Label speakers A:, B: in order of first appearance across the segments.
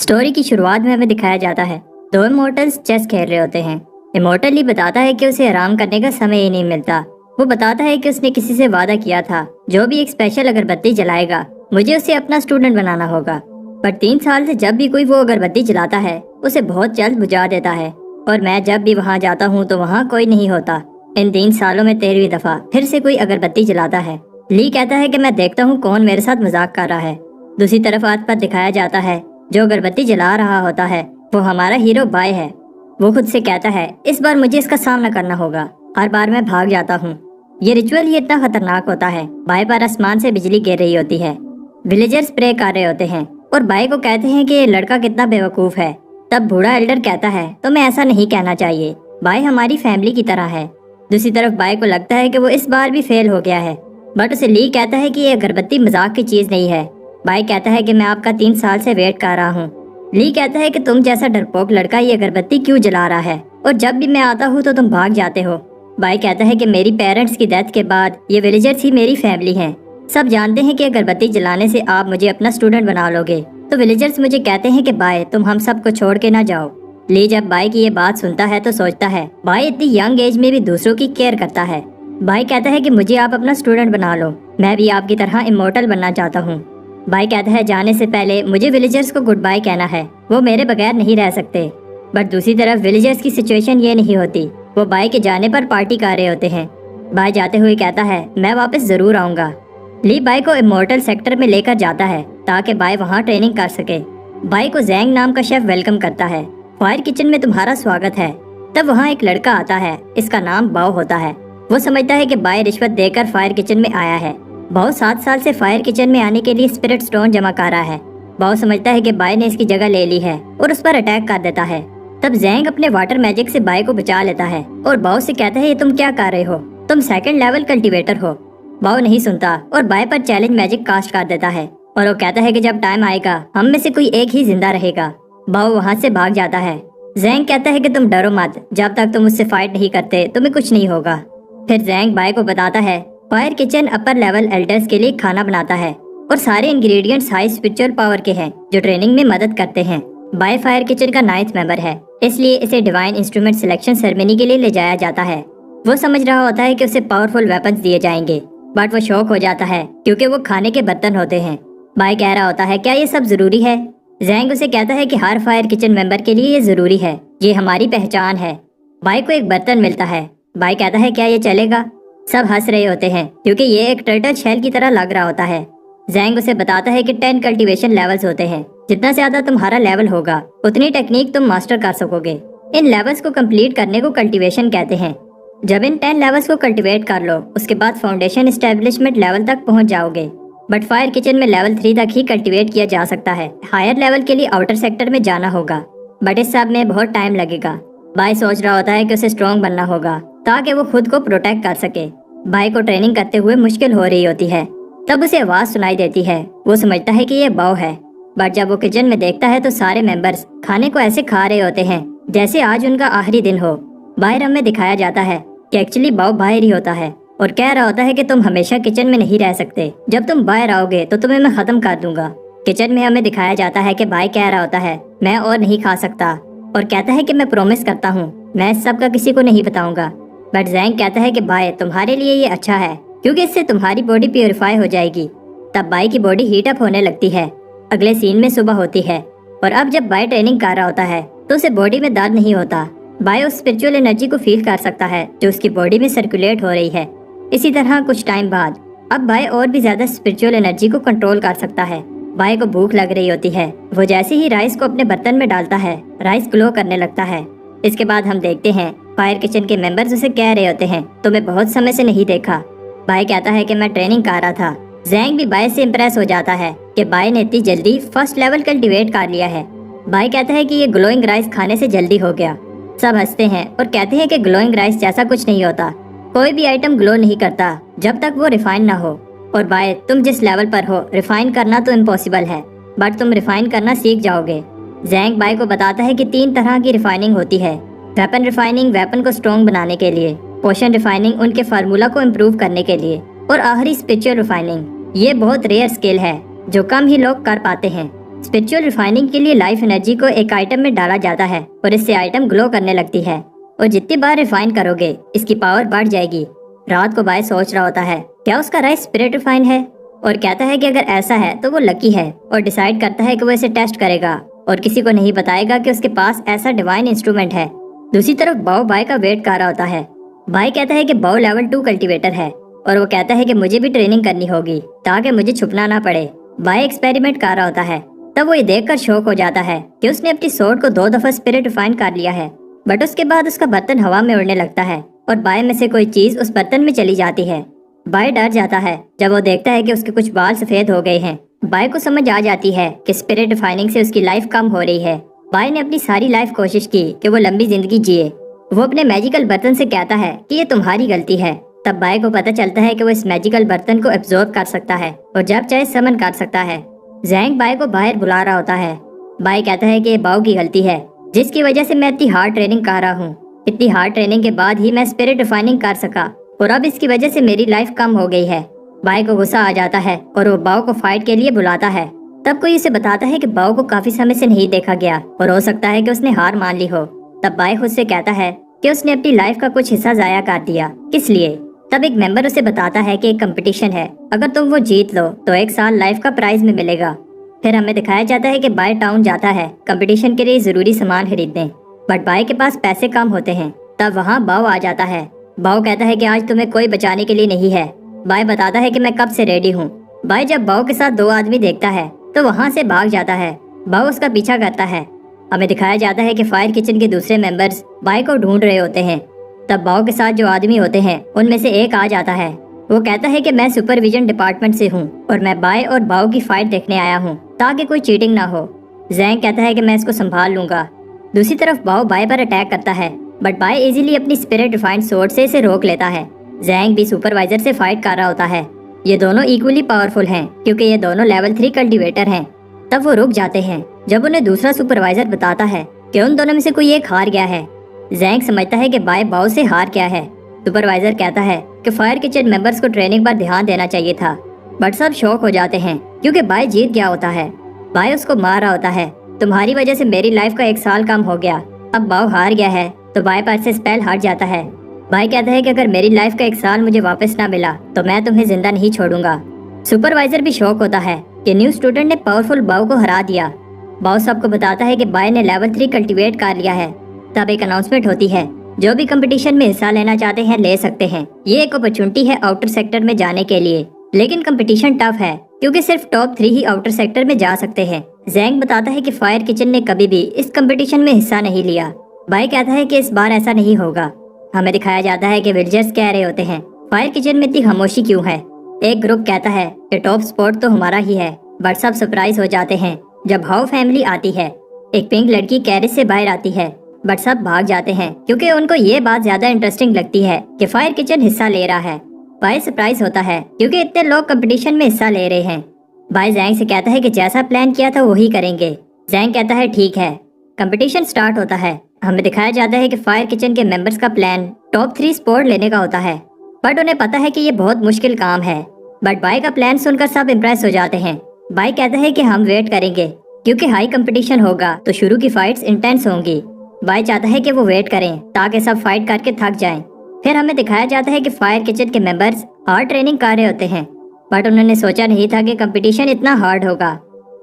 A: Story की शुरुआत में हमें दिखाया जाता है दो इमोर्टल्स चेस खेल रहे होते हैं। इमोर्टल ही बताता है कि उसे आराम करने का समय ही नहीं मिलता। वो बताता है कि उसने किसी से वादा किया था जो भी एक स्पेशल अगरबत्ती जलाएगा मुझे उसे अपना स्टूडेंट बनाना होगा। पर 3 साल से जब भी कोई वो अगरबत्ती जलाता है उसे बहुत जल्द बुझा देता है और मैं जब भी वहाँ जाता हूँ तो वहाँ कोई नहीं होता। इन 3 सालों में 13वीं दफा फिर से कोई अगरबत्ती जलाता है। ली कहता है कि मैं देखता हूँ कौन मेरे साथ मजाक कर रहा है। दूसरी तरफ आज पर दिखाया जाता है जो अगरबत्ती जला रहा होता है वो हमारा हीरो बाय है। वो खुद से कहता है इस बार मुझे इसका सामना करना होगा, हर बार मैं भाग जाता हूँ। ये रिचुअल ही इतना खतरनाक होता है। बाय पर आसमान से बिजली गिर रही होती है, विलेजर्स प्रे कर रहे होते हैं और बाय को कहते हैं कि ये लड़का कितना बेवकूफ है। तब बूढ़ा एल्डर कहता है तो मैं ऐसा नहीं कहना चाहिए, बाय हमारी फैमिली की तरह है। दूसरी तरफ बाय को लगता है कि वो इस बार भी फेल हो गया है, बट उसे ली कहता है कि ये अगरबत्ती मजाक की चीज नहीं है। बाय कहता है कि मैं आपका 3 साल से वेट कर रहा हूँ। ली कहता है कि तुम जैसा डरपोक लड़का ये अगरबत्ती क्यों जला रहा है और जब भी मैं आता हूँ तो तुम भाग जाते हो। बाय कहता है कि मेरी पेरेंट्स की डेथ के बाद ये विलेजर्स ही मेरी फैमिली हैं। सब जानते हैं कि अगरबत्ती जलाने से आप मुझे अपना स्टूडेंट बना लोगे। तो विलेजर्स मुझे कहते हैं कि बाय तुम हम सबको छोड़ के ना जाओ। ली जब बाय की ये बात सुनता है तो सोचता है बाय इतनी यंग एज में भी दूसरों की केयर करता है। बाय कहता है कि मुझे आप अपना स्टूडेंट बना लो, मैं भी आपकी तरह इमोर्टल बनना चाहता हूँ। बाय कहता है जाने से पहले मुझे विलेजर्स को गुड बाय कहना है, वो मेरे बगैर नहीं रह सकते। बट दूसरी तरफ विलेजर्स की सिचुएशन ये नहीं होती, वो बाय के जाने पर पार्टी कर रहे होते हैं। बाय जाते हुए कहता है मैं वापस जरूर आऊंगा। ली बाय को इमोर्टल सेक्टर में लेकर जाता है ताकि बाय वहाँ ट्रेनिंग कर सके। बाय को जैंग नाम का शेफ वेलकम करता है, फायर किचन में तुम्हारा स्वागत है। तब वहाँ एक लड़का आता है, इसका नाम बाव होता है। वो समझता है कि बाय रिश्वत देकर फायर किचन में आया है। बाव 7 साल से फायर किचन में आने के लिए स्पिरिट स्टोन जमा कर रहा है। बाव समझता है कि बाय ने इसकी जगह ले ली है और उस पर अटैक कर देता है। तब जैंग अपने वाटर मैजिक से बाय को बचा लेता है और बाव से कहता है ये तुम क्या कर रहे हो, तुम 2nd लेवल कल्टीवेटर हो। बाव नहीं सुनता और बाय पर चैलेंज मैजिक कास्ट कर देता है और वो कहता है कि जब टाइम आएगा हम में से कोई एक ही जिंदा रहेगा। बाव वहाँ से भाग जाता है। जैंग कहता है कि तुम डरो मत, जब तक तुम उससे फाइट नहीं करते तुम्हें कुछ नहीं होगा। फिर जैंग बाय को बताता है fire kitchen upper level elders के लिए खाना बनाता है और सारे इंग्रेडिएंट्स हाई स्पिरिचुअल पावर के हैं जो ट्रेनिंग में मदद करते हैं। बाय फायर किचन का 9th मेंबर है, इसलिए इसे डिवाइन इंस्ट्रूमेंट सिलेक्शन सेरेमनी के लिए ले जाया जाता है। वो समझ रहा होता है कि उसे पावरफुल वेपन्स दिए जाएंगे, बट वो शॉक हो जाता है क्योंकि वो खाने के बर्तन होते हैं। बाय कह रहा होता है क्या ये सब जरूरी है। जैंग उसे कहता है कि हर फायर किचन मेंबर के लिए ये जरूरी है, ये हमारी पहचान है। बाय को एक बर्तन मिलता है। बाय कहता है क्या ये चलेगा। सब हंस रहे होते हैं क्योंकि ये एक टर्टल शेल की तरह लग रहा होता है। जैंग उसे बताता है कि 10 कल्टीवेशन लेवल्स होते हैं, जितना ज्यादा तुम्हारा लेवल होगा उतनी टेक्निक तुम मास्टर कर सकोगे। इन लेवल्स को कंप्लीट करने को कल्टीवेशन कहते हैं। जब इन 10 लेवल्स को कल्टीवेट कर लो उसके बाद फाउंडेशन एस्टेब्लिशमेंट लेवल तक पहुंच जाओगे। बट फायर किचन में लेवल 3 तक ही कल्टीवेट किया जा सकता है, हायर लेवल के लिए आउटर सेक्टर में जाना होगा, बट इस सब में बहुत टाइम लगेगा। बाय सोच रहा होता है कि उसे स्ट्रॉन्ग बनना होगा ताकि वो खुद को प्रोटेक्ट कर सके। बाय को ट्रेनिंग करते हुए मुश्किल हो रही होती है। तब उसे आवाज सुनाई देती है, वो समझता है कि ये बाव है। बट जब वो किचन में देखता है तो सारे मेंबर्स खाने को ऐसे खा रहे होते हैं जैसे आज उनका आखिरी दिन हो। बाहर हमें दिखाया जाता है कि एक्चुअली बाव बाहर ही होता है और कह रहा होता है कि तुम हमेशा किचन में नहीं रह सकते, जब तुम बाहर आओगे तो तुम्हें मैं खत्म कर दूंगा। किचन में हमें दिखाया जाता है कि बाय कह रहा होता है मैं और नहीं खा सकता और कहता है कि मैं प्रॉमिस करता हूँ मैं इस सब का किसी को नहीं बताऊंगा। बट जैंग कहता है कि बाय तुम्हारे लिए ये अच्छा है क्योंकि इससे तुम्हारी बॉडी प्योरीफाई हो जाएगी। तब बाय की बॉडी हीट अप होने लगती है। अगले सीन में सुबह होती है और अब जब बाय ट्रेनिंग कर रहा होता है तो उसे बॉडी में दर्द नहीं होता। बाय उस स्पिरिचुअल एनर्जी को फील कर सकता है जो उसकी बॉडी में सर्कुलेट हो रही है। इसी तरह कुछ टाइम बाद अब बाय और भी ज्यादा स्पिरिचुअल एनर्जी को कंट्रोल कर सकता है। बाय को भूख लग रही होती है, वो जैसे ही राइस को अपने बर्तन में डालता है राइस ग्लो करने लगता है। इसके बाद हम देखते हैं फायर किचन के मेंबर्स उसे कह रहे होते हैं तुम्हें बहुत समय से नहीं देखा। बाय कहता है कि मैं ट्रेनिंग कर रहा था। जैंग भी बाय से इम्प्रेस हो जाता है कि बाय ने इतनी जल्दी 1st लेवल कल्टीवेट कर लिया है। बाय कहता है कि ये ग्लोइंग राइस खाने से जल्दी हो गया। सब हंसते हैं और कहते हैं कि ग्लोइंग राइस जैसा कुछ नहीं होता, कोई भी आइटम ग्लो नहीं करता जब तक वो रिफाइन ना हो। और बाय तुम जिस लेवल पर हो रिफाइन करना तो इम्पॉसिबल है, बट तुम रिफाइन करना सीख जाओगे। जैंग बाय को बताता है कि 3 तरह की रिफाइनिंग होती है, वेपन रिफाइनिंग वेपन को स्ट्रॉन्ग बनाने के लिए, पोशन रिफाइनिंग उनके फार्मूला को इम्प्रूव करने के लिए, और आखिरी स्पिरिचुअल रिफाइनिंग। ये बहुत रेयर स्किल है जो कम ही लोग कर पाते हैं। स्पिरिचुअल रिफाइनिंग के लिए लाइफ एनर्जी को एक आइटम में डाला जाता है और इससे आइटम ग्लो करने लगती है और जितनी बार रिफाइन करोगे इसकी पावर बढ़ जाएगी। रात को बाय सोच रहा होता है क्या उसका राइस स्पिरिट रिफाइन है और कहता है कि अगर ऐसा है तो वो लकी है और डिसाइड करता है कि वो इसे टेस्ट करेगा और किसी को नहीं बताएगा कि उसके पास ऐसा डिवाइन इंस्ट्रूमेंट है। दूसरी तरफ बाव बाय का वेट कर रहा होता है। बाय कहता है कि बाव लेवल 2 कल्टीवेटर है और वो कहता है कि मुझे भी ट्रेनिंग करनी होगी ताकि मुझे छुपना ना पड़े। बाय एक्सपेरिमेंट कर रहा होता है। तब वो ये देखकर शौक हो जाता है कि उसने अपनी सोर्ड को 2 दफा स्पिरिट रिफाइन कर लिया है, बट उसके बाद उसका बर्तन हवा में उड़ने लगता है और बाय में से कोई चीज उस बर्तन में चली जाती है। बाय डर जाता है जब वो देखता है कि उसके कुछ बाल सफेद हो गए हैं। बाय को समझ आ जाती है कि स्पिरिट रिफाइनिंग से उसकी लाइफ कम हो रही है। बाय ने अपनी सारी लाइफ कोशिश की कि वो लंबी जिंदगी जिए। वो अपने मैजिकल बर्तन से कहता है कि ये तुम्हारी गलती है। तब बाय को पता चलता है कि वो इस मैजिकल बर्तन को एब्जॉर्ब कर सकता है और जब चाहे समन कर सकता है। जैंग बाय को बाहर बुला रहा होता है। बाय कहता है कि ये बाव की गलती है जिसकी वजह से मैं इतनी हार्ड ट्रेनिंग कर रहा हूँ। इतनी हार्ड ट्रेनिंग के बाद ही मैं स्पिरिट रिफाइनिंग कर सका और अब इसकी वजह से मेरी लाइफ कम हो गई है। बाय को गुस्सा आ जाता है और वो बाव को फाइट के लिए बुलाता है। तब कोई उसे बताता है कि बाव को काफी समय से नहीं देखा गया और हो सकता है कि उसने हार मान ली हो। तब बाय खुद से कहता है कि उसने अपनी लाइफ का कुछ हिस्सा जाया कर दिया, किस लिए। तब एक मेंबर उसे बताता है कि एक कंपटीशन है, अगर तुम वो जीत लो तो 1 साल लाइफ का प्राइज में मिलेगा। फिर हमें दिखाया जाता है कि बाय टाउन जाता है कंपटीशन के लिए जरूरी सामान खरीदने, बट बाय के पास पैसे कम होते हैं। तब वहाँ बाव आ जाता है। बाव कहता है कि आज तुम्हें कोई बचाने के लिए नहीं है। बाय बताता है कि मैं कब से रेडी हूँ। बाय जब बाव के साथ 2 आदमी देखता है तो वहाँ से भाग जाता है। बाव उसका पीछा करता है। हमें दिखाया जाता है कि फायर किचन के दूसरे मेंबर्स बाय को ढूंढ रहे होते हैं। तब बाव के साथ जो आदमी होते हैं उनमें से एक आ जाता है। वो कहता है कि मैं सुपरविजन डिपार्टमेंट से हूँ और मैं बाय और बाव की फाइट देखने आया हूँ ताकि कोई चीटिंग ना हो। जैंग कहता है कि मैं इसको संभाल लूंगा। दूसरी तरफ बाव बाय पर अटैक करता है, बट बाय इजीली अपनी स्पिरिट रिफाइंड सोर्ड से इसे रोक लेता है। जैंग भी सुपरवाइजर से फाइट कर रहा होता है। ये दोनों इक्वली पावरफुल हैं क्योंकि ये दोनों लेवल 3 कल्टीवेटर हैं। तब वो रुक जाते हैं जब उन्हें दूसरा सुपरवाइजर बताता है कि उन दोनों में से कोई एक हार गया है। जैंग समझता है कि बाय बाव से हार गया है। सुपरवाइजर कहता है कि फायर किचन मेंबर्स को ट्रेनिंग पर ध्यान देना चाहिए था, बट सब शॉक हो जाते हैं क्योंकि बाय जीत गया होता है। बाय उसको मार रहा होता है, तुम्हारी वजह से मेरी लाइफ का 1 साल कम हो गया। अब बाव हार गया है तो बाय पर से स्पेल हट जाता है। बाय कहता है कि अगर मेरी लाइफ का 1 साल मुझे वापस ना मिला तो मैं तुम्हें जिंदा नहीं छोड़ूंगा। सुपरवाइजर भी शौक होता है कि न्यू स्टूडेंट ने पावरफुल बाव को हरा दिया। बाव सबको बताता है कि बाय ने लेवल 3 कल्टीवेट कर लिया है। तब एक अनाउंसमेंट होती है, जो भी कंपटीशन में हिस्सा लेना चाहते हैं ले सकते हैं। ये एक अपॉर्चुनिटी है आउटर सेक्टर में जाने के लिए, लेकिन कंपटीशन टफ है क्योंकि सिर्फ टॉप 3 ही आउटर सेक्टर में जा सकते हैं। जैंग बताता है कि फायर किचन ने कभी भी इस कंपटीशन में हिस्सा नहीं लिया। बाय कहता है कि इस बार ऐसा नहीं होगा। हमें दिखाया जाता है कि विलेजर्स कह रहे होते हैं फायर किचन में इतनी खामोशी क्यों है। एक ग्रुप कहता है कि टॉप स्पॉट तो हमारा ही है, बट सब सरप्राइज हो जाते हैं जब हाउ फैमिली आती है। एक पिंक लड़की कैरेज से बाहर आती है, बट सब भाग जाते हैं क्योंकि उनको ये बात ज्यादा इंटरेस्टिंग लगती है कि फायर किचन हिस्सा ले रहा है। बाय सरप्राइज होता है क्योंकि इतने लोग कंपटीशन में हिस्सा ले रहे हैं। बाय जैंग से कहता है कि जैसा प्लान किया था वही करेंगे। जैंग कहता है ठीक है। कंपटीशन स्टार्ट होता है। हमें दिखाया जाता है कि फायर किचन के मेंबर्स का प्लान टॉप 3 स्पॉट लेने का होता है, बट उन्हें पता है कि ये बहुत मुश्किल काम है। बट बाय का प्लान सुनकर सब इम्प्रेस हो जाते हैं। बाय कहता है कि हम वेट करेंगे क्योंकि हाई कंपटीशन होगा तो शुरू की फाइट्स इंटेंस होंगी। बाय चाहता है कि वो वेट करें ताकि सब फाइट करके थक जाएं। फिर हमें दिखाया जाता है कि फायर किचन के मेंबर्स हार्ड ट्रेनिंग कर रहे होते हैं, बट उन्होंने सोचा नहीं था कि कंपटीशन इतना हार्ड होगा।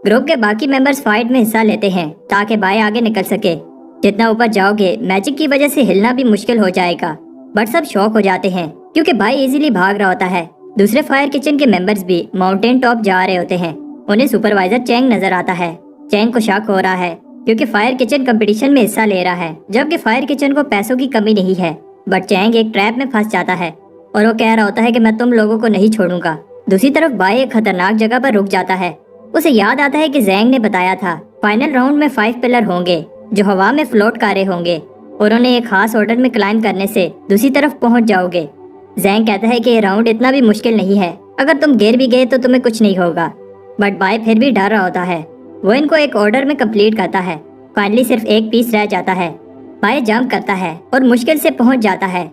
A: ग्रुप के बाकी मेंबर्स फाइट में हिस्सा लेते हैं ताकि बाय आगे निकल सके। जितना ऊपर जाओगे मैजिक की वजह से हिलना भी मुश्किल हो जाएगा, बट सब शॉक हो जाते हैं क्योंकि बाय इजीली भाग रहा होता है। दूसरे फायर किचन के मेंबर्स भी माउंटेन टॉप जा रहे होते हैं। उन्हें सुपरवाइजर चैंग नजर आता है। चैंग को शक हो रहा है क्योंकि फायर किचन कंपटीशन में हिस्सा ले रहा है, जबकि फायर किचन को पैसों की कमी नहीं है। बट चैंग एक ट्रैप में फंस जाता है और वो कह रहा होता है कि मैं तुम लोगों को नहीं छोड़ूंगा। दूसरी तरफ बाय एक खतरनाक जगह पर रुक जाता है। उसे याद आता है कि जैंग ने बताया था फाइनल राउंड में 5 पिलर होंगे जो हवा में फ्लोट कर रहे होंगे और उन्हें एक खास ऑर्डर में क्लाइंब करने से दूसरी तरफ पहुंच जाओगे। जैंग कहता है कि ये राउंड इतना भी मुश्किल नहीं है, अगर तुम गिर भी गए तो तुम्हें कुछ नहीं होगा। बट बाय फिर भी डर रहा होता है। वो इनको एक ऑर्डर में कंप्लीट करता है। फाइनली सिर्फ एक पीस रह जाता है। बाय जंप करता है और मुश्किल से पहुंच जाता है,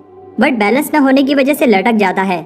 A: बट बैलेंस न होने की वजह से लटक जाता है।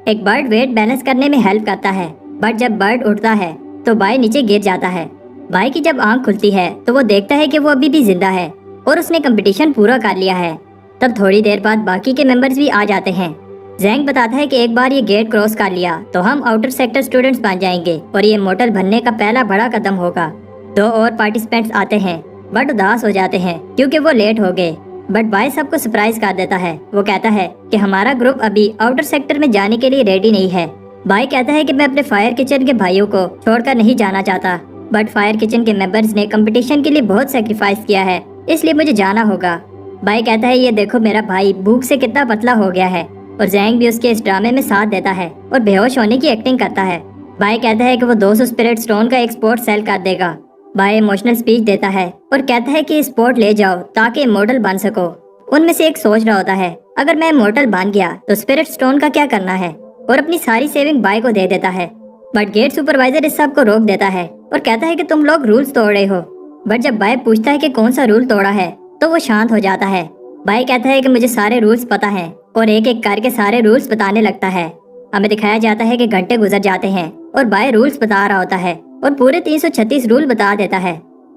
A: एक बर्ड वेट बैलेंस करने में हेल्प करता है, बट जब बर्ड उठता है तो बाय नीचे गिर जाता है। بھائی کی جب آنکھ کھلتی ہے تو وہ دیکھتا ہے کہ وہ ابھی بھی زندہ ہے اور اس نے کمپٹیشن پورا کر لیا ہے۔ تب تھوڑی دیر بعد باقی کے ممبرز بھی آ جاتے ہیں۔ زینگ بتاتا ہے کہ ایک بار یہ گیٹ کراس کر لیا تو ہم آؤٹر سیکٹر اسٹوڈنٹس بن جائیں گے اور یہ مورٹل بننے کا پہلا بڑا قدم ہوگا۔ 2 اور پارٹیسپینٹس آتے ہیں بٹ اداس ہو جاتے ہیں کیونکہ وہ لیٹ ہو گئے، بٹ بھائی سب کو سرپرائز کر دیتا ہے۔ وہ کہتا ہے کہ ہمارا گروپ ابھی آؤٹر سیکٹر میں جانے کے لیے ریڈی نہیں ہے۔ بھائی کہتا ہے کہ میں اپنے فائر کچن کے بھائیوں کو چھوڑ کر نہیں جانا چاہتا، بٹ فائر کچن کے ممبرز نے کمپٹیشن کے لیے بہت سیکریفائس کیا ہے، اس لیے مجھے جانا ہوگا۔ بھائی کہتا ہے یہ دیکھو میرا بھائی بھوک سے کتنا پتلا ہو گیا ہے، اور زینگ بھی اس کے اس ڈرامے میں ساتھ دیتا ہے اور بے ہوش ہونے کی ایکٹنگ کرتا ہے۔ بھائی کہتا ہے کہ وہ 200 اسپرٹ سٹون کا ایکسپورٹ سیل کر دے گا۔ بھائی ایموشنل اسپیچ دیتا ہے اور کہتا ہے کہ اسپورٹ لے جاؤ تاکہ امورٹل بن سکو۔ ان میں سے ایک سوچ رہا ہوتا ہے اگر میں امورٹل بن گیا تو اسپرٹ سٹون کا کیا کرنا ہے، اور اپنی ساری سیونگ بھائی کو دے دیتا ہے۔ بٹ گیٹ سپروائزر اس سب کو روک دیتا ہے اور کہتا ہے کہ تم لوگ رولز توڑ رہے ہو۔ بٹ جب بھائی پوچھتا ہے کہ کون سا رول توڑا ہے تو وہ شانت ہو جاتا ہے۔ بھائی کہتا ہے کہ مجھے سارے رولز پتا ہیں، اور ایک ایک کر کے سارے رولز بتانے لگتا ہے۔ ہمیں دکھایا جاتا ہے کہ گھنٹے گزر جاتے ہیں اور بھائی رولز بتا رہا ہوتا ہے اور پورے 336 رول بتا دیتا ہے۔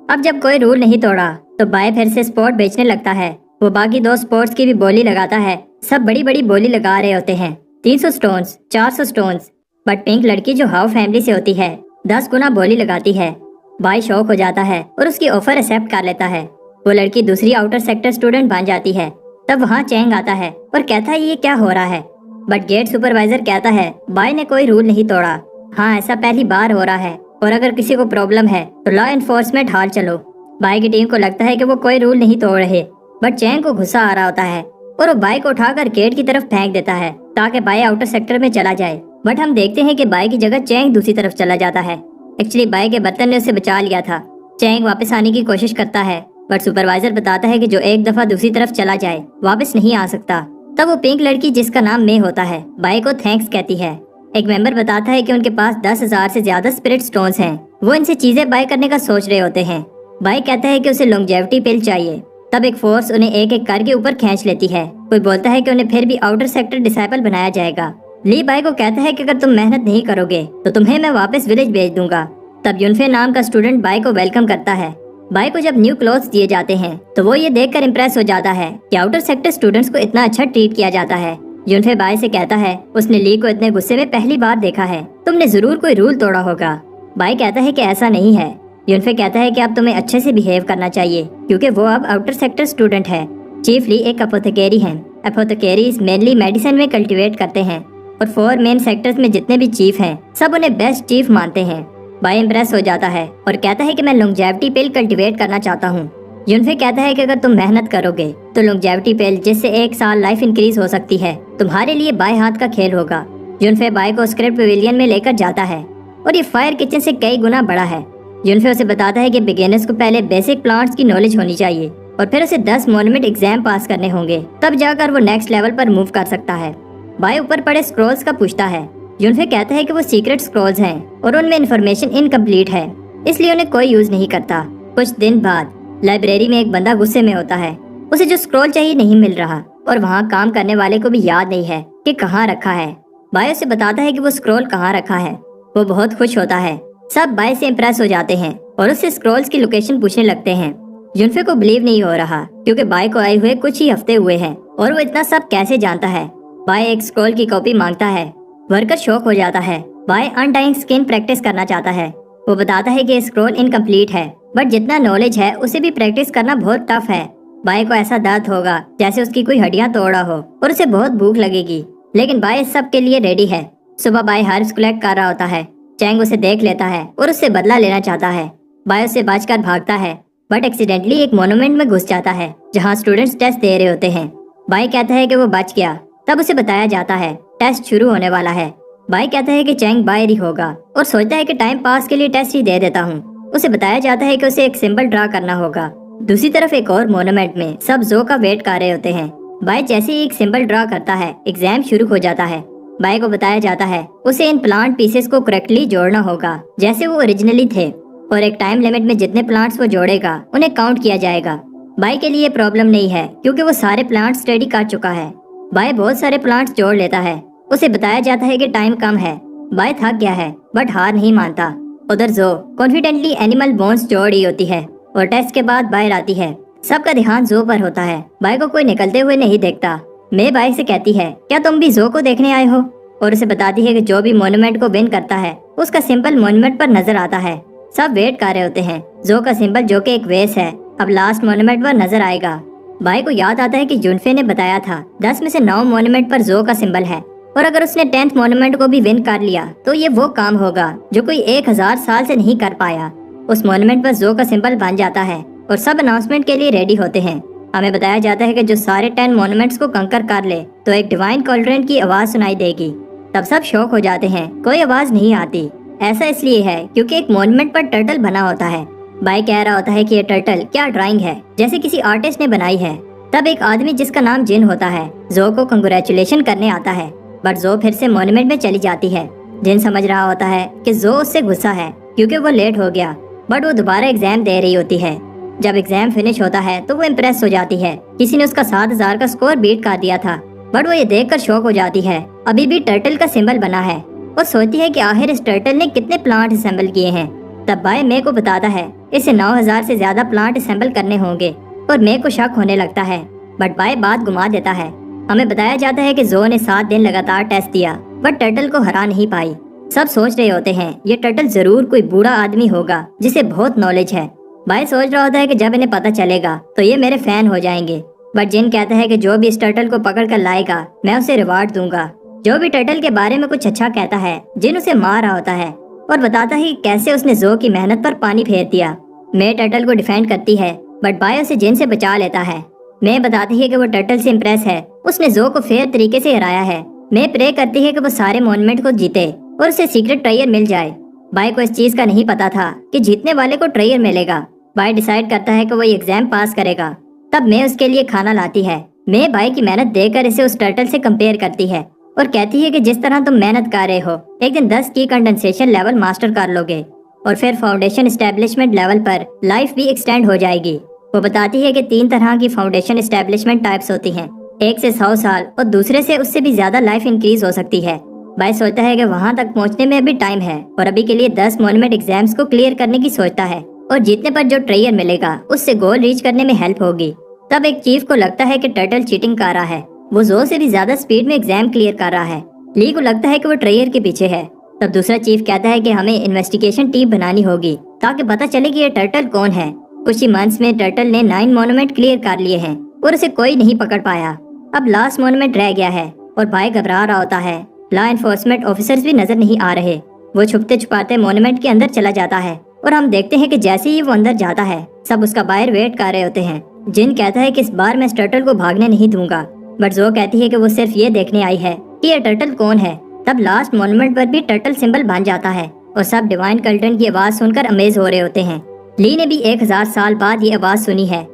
A: اب جب کوئی رول نہیں توڑا تو بھائی پھر سے سپورٹ بیچنے لگتا ہے۔ وہ باقی 2 سپورٹس کی بھی بولی لگاتا ہے، سب بڑی بڑی بولی لگا رہے ہوتے ہیں، 300 سٹونز، 400 سٹونز، بٹ پنک لڑکی جو ہاؤ فیملی سے ہوتی ہے 10 گنا بولی لگاتی ہے۔ بھائی شوق ہو جاتا ہے اور اس کی آفر ایکسپٹ کر لیتا ہے۔ وہ لڑکی دوسری آؤٹر سیکٹر اسٹوڈنٹ بن جاتی ہے۔ تب وہاں چینگ آتا ہے اور کہتا ہے یہ کیا ہو رہا ہے، بٹ گیٹ سپروائزر کہتا ہے بھائی نے کوئی رول نہیں توڑا، ہاں ایسا پہلی بار ہو رہا ہے، اور اگر کسی کو پرابلم ہے تو لا انفورسمنٹ ہال چلو۔ بھائی کی ٹیم کو لگتا ہے کہ وہ کوئی رول نہیں توڑ رہے، بٹ چینگ کو غصہ آ رہا ہوتا ہے اور وہ بھائی کو اٹھا کر گیٹ کی طرف پھینک دیتا ہے تاکہ بھائی آؤٹر سیکٹر میں چلا جائے۔ بٹ ہم دیکھتے ہیں کہ بھائی کی جگہ چینگ دوسری طرف چلا جاتا ہے۔ ایکچولی بھائی کے برتن نے اسے بچا لیا تھا۔ چینگ واپس آنے کی کوشش کرتا ہے بٹ سپروائزر بتاتا ہے کہ جو ایک دفعہ دوسری طرف چلا جائے واپس نہیں آ سکتا۔ تب وہ پنک لڑکی جس کا نام مے ہوتا ہے بھائی کو تھینکس کہتی ہے۔ ایک ممبر بتاتا ہے کہ ان کے پاس 10,000 سے زیادہ اسپرٹ سٹونز ہیں، وہ ان سے چیزیں بائی کرنے کا سوچ رہے ہوتے ہیں۔ بھائی کہتا ہے کہ اسے لانگجیوٹی پل چاہیے۔ تب ایک فورس انہیں ایک ایک کر کے اوپر کھینچ لیتی ہے۔ کوئی بولتا ہے کہ انہیں پھر بھی آؤٹر سیکٹر ڈسائپل بنایا جائے گا۔ لی بھائی کو کہتا ہے کہ اگر تم محنت نہیں کرو گے تو تمہیں میں واپس ولیج بھیج دوں گا۔ تب یونفے نام کا اسٹوڈنٹ بھائی کو ویلکم کرتا ہے۔ بھائی کو جب نیو کلوتھس دیے جاتے ہیں تو وہ یہ دیکھ کر امپریس ہو جاتا ہے کہ آؤٹر سیکٹر اسٹوڈنٹس کو اتنا اچھا ٹریٹ کیا جاتا ہے۔ یونفے بھائی سے کہتا ہے اس نے لی کو اتنے غصے میں پہلی بار دیکھا ہے، تم نے ضرور کوئی رول توڑا ہوگا۔ بھائی کہتا ہے کہ ایسا نہیں ہے۔ یونفے کہتا ہے کہ اب تمہیں اچھے سے بیہیو کرنا چاہیے کیونکہ وہ اب آؤٹر سیکٹر اسٹوڈنٹ ہے۔ چیف لی ایک اپوتھیکیری ہیں۔ اپوتھیکیریز مینلی میڈیسن میں کلٹیویٹ کرتے ہیں اور 4 مین سیکٹرز میں جتنے بھی چیف ہیں سب انہیں بیسٹ چیف مانتے ہیں۔ بھائی امپریس ہو جاتا ہے اور کہتا ہے کہ میں لانگجیوٹی پل کلٹیویٹ کرنا چاہتا ہوں۔ یونفے کہتا ہے کہ اگر تم محنت کرو گے تو لانگجیوٹی پل جس سے 1 سال لائف انکریز ہو سکتی ہے تمہارے لیے بائیں ہاتھ کا کھیل ہوگا۔ یونفے بھائی کو اسکرپٹ پیویلین میں لے کر جاتا ہے اور یہ فائر کچن سے کئی گنا بڑا ہے۔ یونفے اسے بتاتا ہے کہ بگنرز کو پہلے بیسک پلانٹس کی نالج ہونی چاہیے اور پھر اسے 10 مونومنٹ ایگزام پاس کرنے ہوں گے، تب جا کر وہ نیکسٹ لیول پر موو کر سکتا ہے۔ بھائی اوپر پڑے اسکرولز کا پوچھتا ہے۔ یونفے کہتا ہے کہ وہ سیکرٹ اسکرولز ہیں اور ان میں انفارمیشن انکمپلیٹ ہے، اس لیے انہیں کوئی یوز نہیں کرتا۔ کچھ دن بعد لائبریری میں ایک بندہ غصے میں ہوتا ہے، اسے جو اسکرول چاہیے نہیں مل رہا اور وہاں کام کرنے والے کو بھی یاد نہیں ہے کہ کہاں رکھا ہے۔ بھائی اسے بتاتا ہے کہ وہ اسکرول کہاں رکھا ہے۔ وہ بہت خوش ہوتا ہے، سب بھائی سے امپریس ہو جاتے ہیں اور اس سے اسکرولز کی لوکیشن پوچھنے لگتے ہیں۔ یونفے کو بلیو نہیں ہو رہا کیونکہ بھائی کو آئے ہوئے کچھ ہی ہفتے ہوئے ہیں اور وہ اتنا سب کیسے جانتا ہے۔ بھائی ایک اسکرول کی کاپی مانگتا ہے۔ ورکر شوق ہو جاتا ہے۔ بھائی انڈائنگ سکن پریکٹس کرنا چاہتا ہے۔ وہ بتاتا ہے کہ اسکرول انکمپلیٹ ہے بٹ جتنا نالج ہے اسے بھی پریکٹس کرنا بہت ٹف ہے۔ بھائی کو ایسا درد ہوگا جیسے اس کی کوئی ہڈیاں توڑا ہو اور اسے بہت بھوک لگے گی، لیکن بھائی اس سب کے لیے ریڈی ہے۔ صبح بھائی ہارس کلیکٹ کر رہا ہوتا ہے۔ چینگ اسے دیکھ لیتا ہے اور اس سے بدلہ لینا چاہتا ہے۔ بھائی اس سے بچ کر بھاگتا ہے بٹ ایکسیڈنٹلی ایک مونومنٹ میں گھس جاتا ہے جہاں اسٹوڈنٹس ٹیسٹ دے رہے ہوتے ہیں۔ بھائی کہتا ہے کہ وہ بچ گیا۔ تب اسے بتایا جاتا ہے ٹیسٹ شروع ہونے والا ہے۔ بھائی کہتا ہے کہ چینگ باہر ہی ہوگا اور سوچتا ہے کہ ٹائم پاس کے لیے ٹیسٹ ہی دے دیتا ہوں۔ اسے بتایا جاتا ہے کہ اسے ایک سمبل ڈرا کرنا ہوگا۔ دوسری طرف ایک اور مونومنٹ میں سب زو کا ویٹ کر رہے ہوتے ہیں۔ بھائی جیسے ہی ایک سمبل ڈرا کرتا ہے ایگزام شروع ہو جاتا ہے۔ بھائی کو بتایا جاتا ہے اسے ان پلانٹ پیسز کو کریکٹلی جوڑنا ہوگا جیسے وہ اوریجنلی تھے، اور ایک ٹائم لیمٹ میں جتنے پلانٹس وہ جوڑے گا انہیں کاؤنٹ کیا جائے گا۔ بھائی کے لیے پرابلم نہیں ہے کیونکہ وہ سارے پلانٹس اسٹڈی کر چکا ہے۔ بھائی بہت سارے پلانٹس جوڑ لیتا ہے۔ اسے بتایا جاتا ہے کہ ٹائم کم ہے۔ بھائی تھک گیا ہے بٹ ہار نہیں مانتا۔ उधर जो कॉन्फिडेंटली एनिमल बोन्स जोड़ रही होती है और टेस्ट के बाद बाहर आती है। सबका ध्यान जो पर होता है। बाय को कोई निकलते हुए नहीं देखता। मैं बाय से कहती है, क्या तुम भी जो को देखने आए हो? और उसे बताती है कि जो भी मोन्यूमेंट को विन करता है उसका सिंबल मोन्यूमेंट पर नजर आता है। सब वेट कर रहे होते हैं। जो का सिंबल जो कि एक वेस है अब लास्ट मोन्यूमेंट पर नजर आएगा। बाय को याद आता है कि जुनफे ने बताया था 10 में से 9 मोन्यूमेंट पर जो का सिंबल है और अगर उसने 10th मोन्यूमेंट को भी विन कर लिया तो ये वो काम होगा जो कोई 1000 साल से नहीं कर पाया। उस मोन्यूमेंट पर जो का सिंबल बन जाता है और सब अनाउंसमेंट के लिए रेडी होते हैं। हमें बताया जाता है कि जो सारे 10 मोन्यूमेंट्स को कंकर कर ले तो एक डिवाइन कॉल्ड्रेन की आवाज सुनाई देगी। तब सब शॉक हो जाते हैं, कोई आवाज नहीं आती। ऐसा इसलिए है क्योंकि एक मोन्यूमेंट पर टर्टल बना होता है। बाय कह रहा होता है कि ये टर्टल क्या ड्राइंग है, जैसे किसी आर्टिस्ट ने बनाई है। तब एक आदमी जिसका नाम जिन होता है जो को कंग्रेचुलेशन करने आता है, बट जो फिर से मोन्यूमेंट में चली जाती है। जिन समझ रहा होता है कि जो उससे गुस्सा है क्योंकि वो लेट हो गया, बट वो दोबारा एग्जाम दे रही होती है। जब एग्जाम फिनिश होता है तो वो इम्प्रेस हो जाती है। किसी ने उसका 7000 का स्कोर बीट कर दिया था, बट वो ये देखकर शॉक हो जाती है अभी भी टर्टल का सिंबल बना है और सोचती है कि आखिर इस टर्टल ने कितने प्लांट असेंबल किए हैं। तब बाय मे को बताता है इसे 9000 से ज्यादा प्लांट असेंबल करने होंगे और मे को शक होने लगता है, बट बाय बात घुमा देता है। हमें बताया जाता है कि जो ने 7 दिन लगातार टेस्ट दिया बट टर्टल को हरा नहीं पाई। सब सोच रहे होते हैं ये टर्टल जरूर कोई बूढ़ा आदमी होगा जिसे बहुत नॉलेज है। बाय सोच रहा होता है कि जब इन्हें पता चलेगा तो ये मेरे फैन हो जाएंगे, बट जिन कहता है कि जो भी इस टर्टल को पकड़ कर लाएगा मैं उसे रिवार्ड दूंगा। जो भी टर्टल के बारे में कुछ अच्छा कहता है जिन उसे मार रहा होता है और बताता है कि कैसे उसने जो की मेहनत पर पानी फेर दिया। मैं टर्टल को डिफेंड करती है बट बाय उसे जिन से बचा लेता है। मैं बताती है कि वो टर्टल से इम्प्रेस है, उसने जो को फेयर तरीके से हराया है। मैं प्रे करती है कि वो सारे मोन्यूमेंट को जीते और उसे सीक्रेट ट्रेजर मिल जाए। बाय को इस चीज का नहीं पता था कि जीतने वाले को ट्रेजर मिलेगा। बाय डिसाइड करता है कि वो एग्जाम पास करेगा। तब मैं उसके लिए खाना लाती है। मैं बाय की मेहनत देखकर इसे उस टर्टल से कंपेयर करती है और कहती है कि जिस तरह तुम मेहनत कर रहे हो एक दिन 10 की कंडेंसेशन लेवल मास्टर कर लोगे और फिर फाउंडेशन एस्टेब्लिशमेंट लेवल पर लाइफ भी एक्सटेंड हो जाएगी। वो बताती है कि 3 तरह की फाउंडेशन एस्टेब्लिशमेंट टाइप्स होती हैं, एक से 100 साल और दूसरे से उससे भी ज्यादा लाइफ इंक्रीज हो सकती है। बाय सोचता है कि वहाँ तक पहुँचने में अभी टाइम है और अभी के लिए 10 मोन्यूमेंट एग्जाम्स को क्लियर करने की सोचता है और जीतने पर जो ट्रेजर मिलेगा उससे गोल रीच करने में हेल्प होगी। तब एक चीफ को लगता है कि टर्टल चीटिंग कर रहा है, वो जो से भी ज्यादा स्पीड में एग्जाम क्लियर कर रहा है। ली को लगता है कि वो ट्रेजर के पीछे है। तब दूसरा चीफ कहता है कि हमें इन्वेस्टिगेशन टीम बनानी होगी ताकि पता चले कि ये टर्टल कौन है। कुछ ही मंथ्स में टर्टल ने 9 मोन्यूमेंट क्लियर कर लिए हैं और उसे कोई नहीं पकड़ पाया। अब लास्ट मोन्यूमेंट रह गया है और बाय घबरा रहा होता है। लॉ एनफोर्समेंट ऑफिसर्स भी नजर नहीं आ रहे। वो छुपते छुपाते मोन्यूमेंट के अंदर चला जाता है और हम देखते हैं कि जैसे ही वो अंदर जाता है सब उसका बाहर वेट कर रहे होते हैं। जिन कहता है कि इस बार मैं इस टर्टल को भागने नहीं दूंगा, बट जो कहती है कि वो सिर्फ ये देखने आई है कि ये टर्टल कौन है। तब लास्ट मोन्यूमेंट पर भी टर्टल सिंबल बन जाता है और सब डिवाइन कल्टन की आवाज सुनकर अमेज हो रहे होते हैं। ली ने भी 1000 साल बाद ये आवाज सुनी है।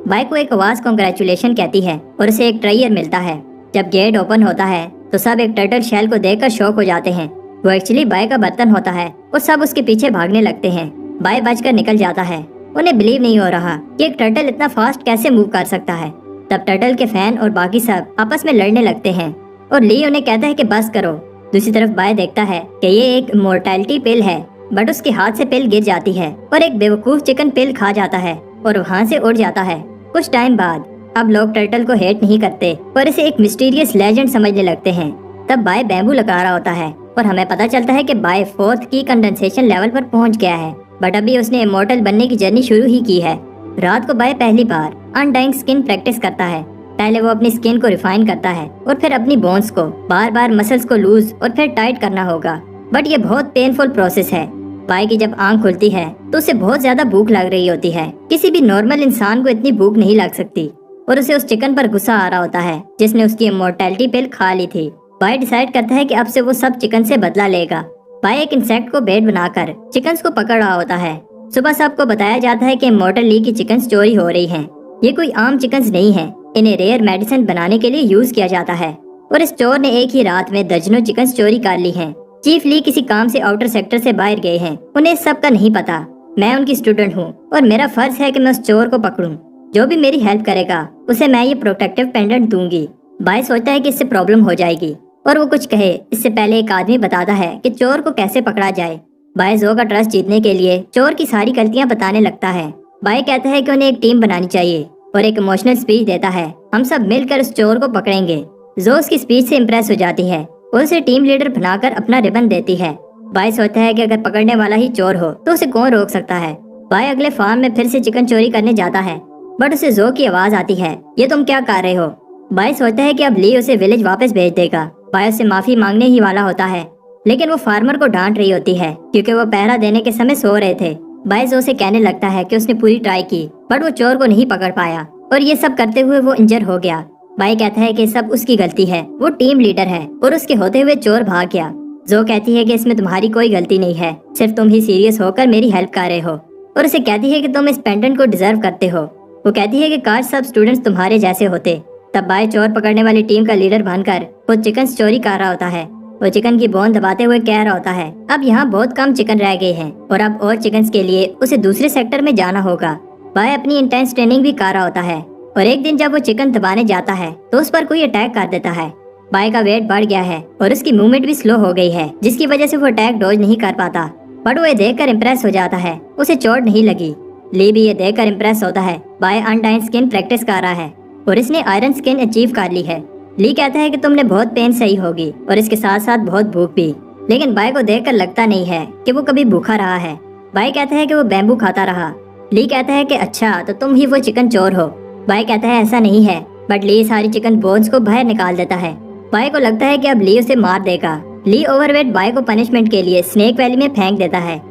A: बाय को एक आवाज कांग्रेचुलेशन कहती है और उसे एक ट्रेजर मिलता है। जब गेट ओपन होता है तो सब एक टर्टल शेल को देखकर शॉक हो जाते हैं। वो एक्चुअली बाय का बर्तन होता है और सब उसके पीछे भागने लगते हैं। बाय बचकर निकल जाता है। उन्हें बिलीव नहीं हो रहा कि एक टर्टल इतना फास्ट कैसे मूव कर सकता है। तब टर्टल के फैन और बाकी सब आपस में लड़ने लगते हैं और ली उन्हें कहता है कि बस करो। दूसरी तरफ बाय देखता है कि ये एक मोर्टैलिटी पिल है, बट उसके हाथ से पिल गिर जाती है और एक बेवकूफ चिकन पिल खा जाता है और वहाँ से उड़ जाता है। कुछ टाइम बाद अब लोग टर्टल को हेट नहीं करते और इसे एक मिस्टीरियस लेजेंड समझने लगते हैं। तब बाय बैम्बू लगा रहा होता है और हमें पता चलता है कि बाय 4th की कंडेंसेशन लेवल पर पहुंच गया है, बट अभी उसने इमॉर्टल बनने की जर्नी शुरू ही की है। रात को बाय पहली बार अनडाइंग स्किन प्रैक्टिस करता है। पहले वो अपनी स्किन को रिफाइन करता है और फिर अपनी बोन्स को बार बार मसल्स को लूज और फिर टाइट करना होगा, बट ये बहुत पेनफुल प्रोसेस है। बाय की जब आंख खुलती है तो उसे बहुत ज्यादा भूख लग रही होती है। किसी भी नॉर्मल इंसान को इतनी भूख नहीं लग सकती और उसे उस चिकन पर गुस्सा आ रहा होता है जिसने उसकी इमॉर्टैलिटी पिल खा ली थी। बाय डिसाइड करता है कि अब से वो सब चिकन से बदला लेगा। बाय एक इंसेक्ट को बेट बनाकर चिकन्स को पकड़ रहा होता है। सुबह सबको बताया जाता है कि इमॉर्टल ली की चिकन्स चोरी हो रही हैं। ये कोई आम चिकन्स नहीं है, इन्हें रेयर मेडिसिन बनाने के लिए यूज किया जाता है और इस चोर ने एक ही रात में दर्जनों चिकन्स चोरी कर ली हैं। चीफ ली किसी काम से आउटर सेक्टर से बाहर गए हैं, उन्हें इस सब का नहीं पता। मैं उनकी स्टूडेंट हूँ और मेरा फर्ज है कि मैं उस चोर को पकड़ूं। जो भी मेरी हेल्प करेगा उसे मैं ये प्रोटेक्टिव पेंडेंट दूंगी। बाय सोचता है कि इससे प्रॉब्लम हो जाएगी और वो कुछ कहे इससे पहले एक आदमी बताता है कि चोर को कैसे पकड़ा जाए। बाय जो का ट्रस्ट जीतने के लिए चोर की सारी गलतियां बताने लगता है। बाय कहता है कि उन्हें एक टीम बनानी चाहिए और एक इमोशनल स्पीच देता है, हम सब मिलकर उस चोर को पकड़ेंगे। जो उसकी स्पीच से इम्प्रेस हो जाती है और उसे टीम लीडर बनाकर अपना रिबन देती है। बाय सोचता है कि अगर पकड़ने वाला ही चोर हो तो उसे कौन रोक सकता है। बाय अगले फार्म में फिर से चिकन चोरी करने जाता है, बट उसे जो की आवाज आती है, ये तुम क्या कर रहे हो। बाय सोचता है कि अब ली उसे विलेज वापस भेज देगा। बाय उससे माफी मांगने ही वाला होता है, लेकिन वो फार्मर को डांट रही होती है क्योंकि वो पहरा देने के समय सो रहे थे। बाय जो से कहने लगता है कि उसने पूरी ट्राई की बट वो चोर को नहीं पकड़ पाया और ये सब करते हुए वो इंजर हो गया। बाय कहता है कि सब उसकी गलती है, वो टीम लीडर है और उसके होते हुए चोर भाग गया। जो कहती है कि इसमें तुम्हारी कोई गलती नहीं है, सिर्फ तुम ही सीरियस होकर मेरी हेल्प कर रहे हो और उसे कहती है कि तुम इस पेंडेंट को डिजर्व करते हो। वो कहती है कि काश सब स्टूडेंट्स तुम्हारे जैसे होते। तब बाय चोर पकड़ने वाली टीम का लीडर बनकर वो चिकन चोरी कर रहा होता है। वो चिकन की बोन दबाते हुए कह रहा होता है, अब यहाँ बहुत कम चिकन रह गए हैं और अब और चिकन के लिए उसे दूसरे सेक्टर में जाना होगा। बाय अपनी इंटेंस ट्रेनिंग भी कर रहा होता है और एक दिन जब वो चिकन दबाने जाता है तो उस पर कोई अटैक कर देता है। बाय का वेट बढ़ गया है और उसकी मूवमेंट भी स्लो हो गई है, जिसकी वजह से वो अटैक डॉज नहीं कर पाता। बट वो ये देखकर इम्प्रेस हो जाता है, उसे चोट नहीं लगी। ली भी ये देखकर इम्प्रेस होता है। बाय अनडाइन स्किन प्रैक्टिस कर रहा है और इसने आयरन स्किन अचीव कर ली है। ली कहता है कि तुमने बहुत पेन सही होगी और इसके साथ साथ बहुत भूख भी, लेकिन बाय को देखकर लगता नहीं है कि वो कभी भूखा रहा है। बाय कहता है कि वो बैम्बू खाता रहा। ली कहता है कि अच्छा तो तुम ही वो चिकन चोर हो। बाय कहता है ऐसा नहीं है, बट ली सारी चिकन बोन्स को बाहर निकाल देता है। बाय को लगता है कि अब ली उसे मार देगा। ली ओवरवेट बाय को पनिशमेंट के लिए स्नेक वैली में फेंक देता है।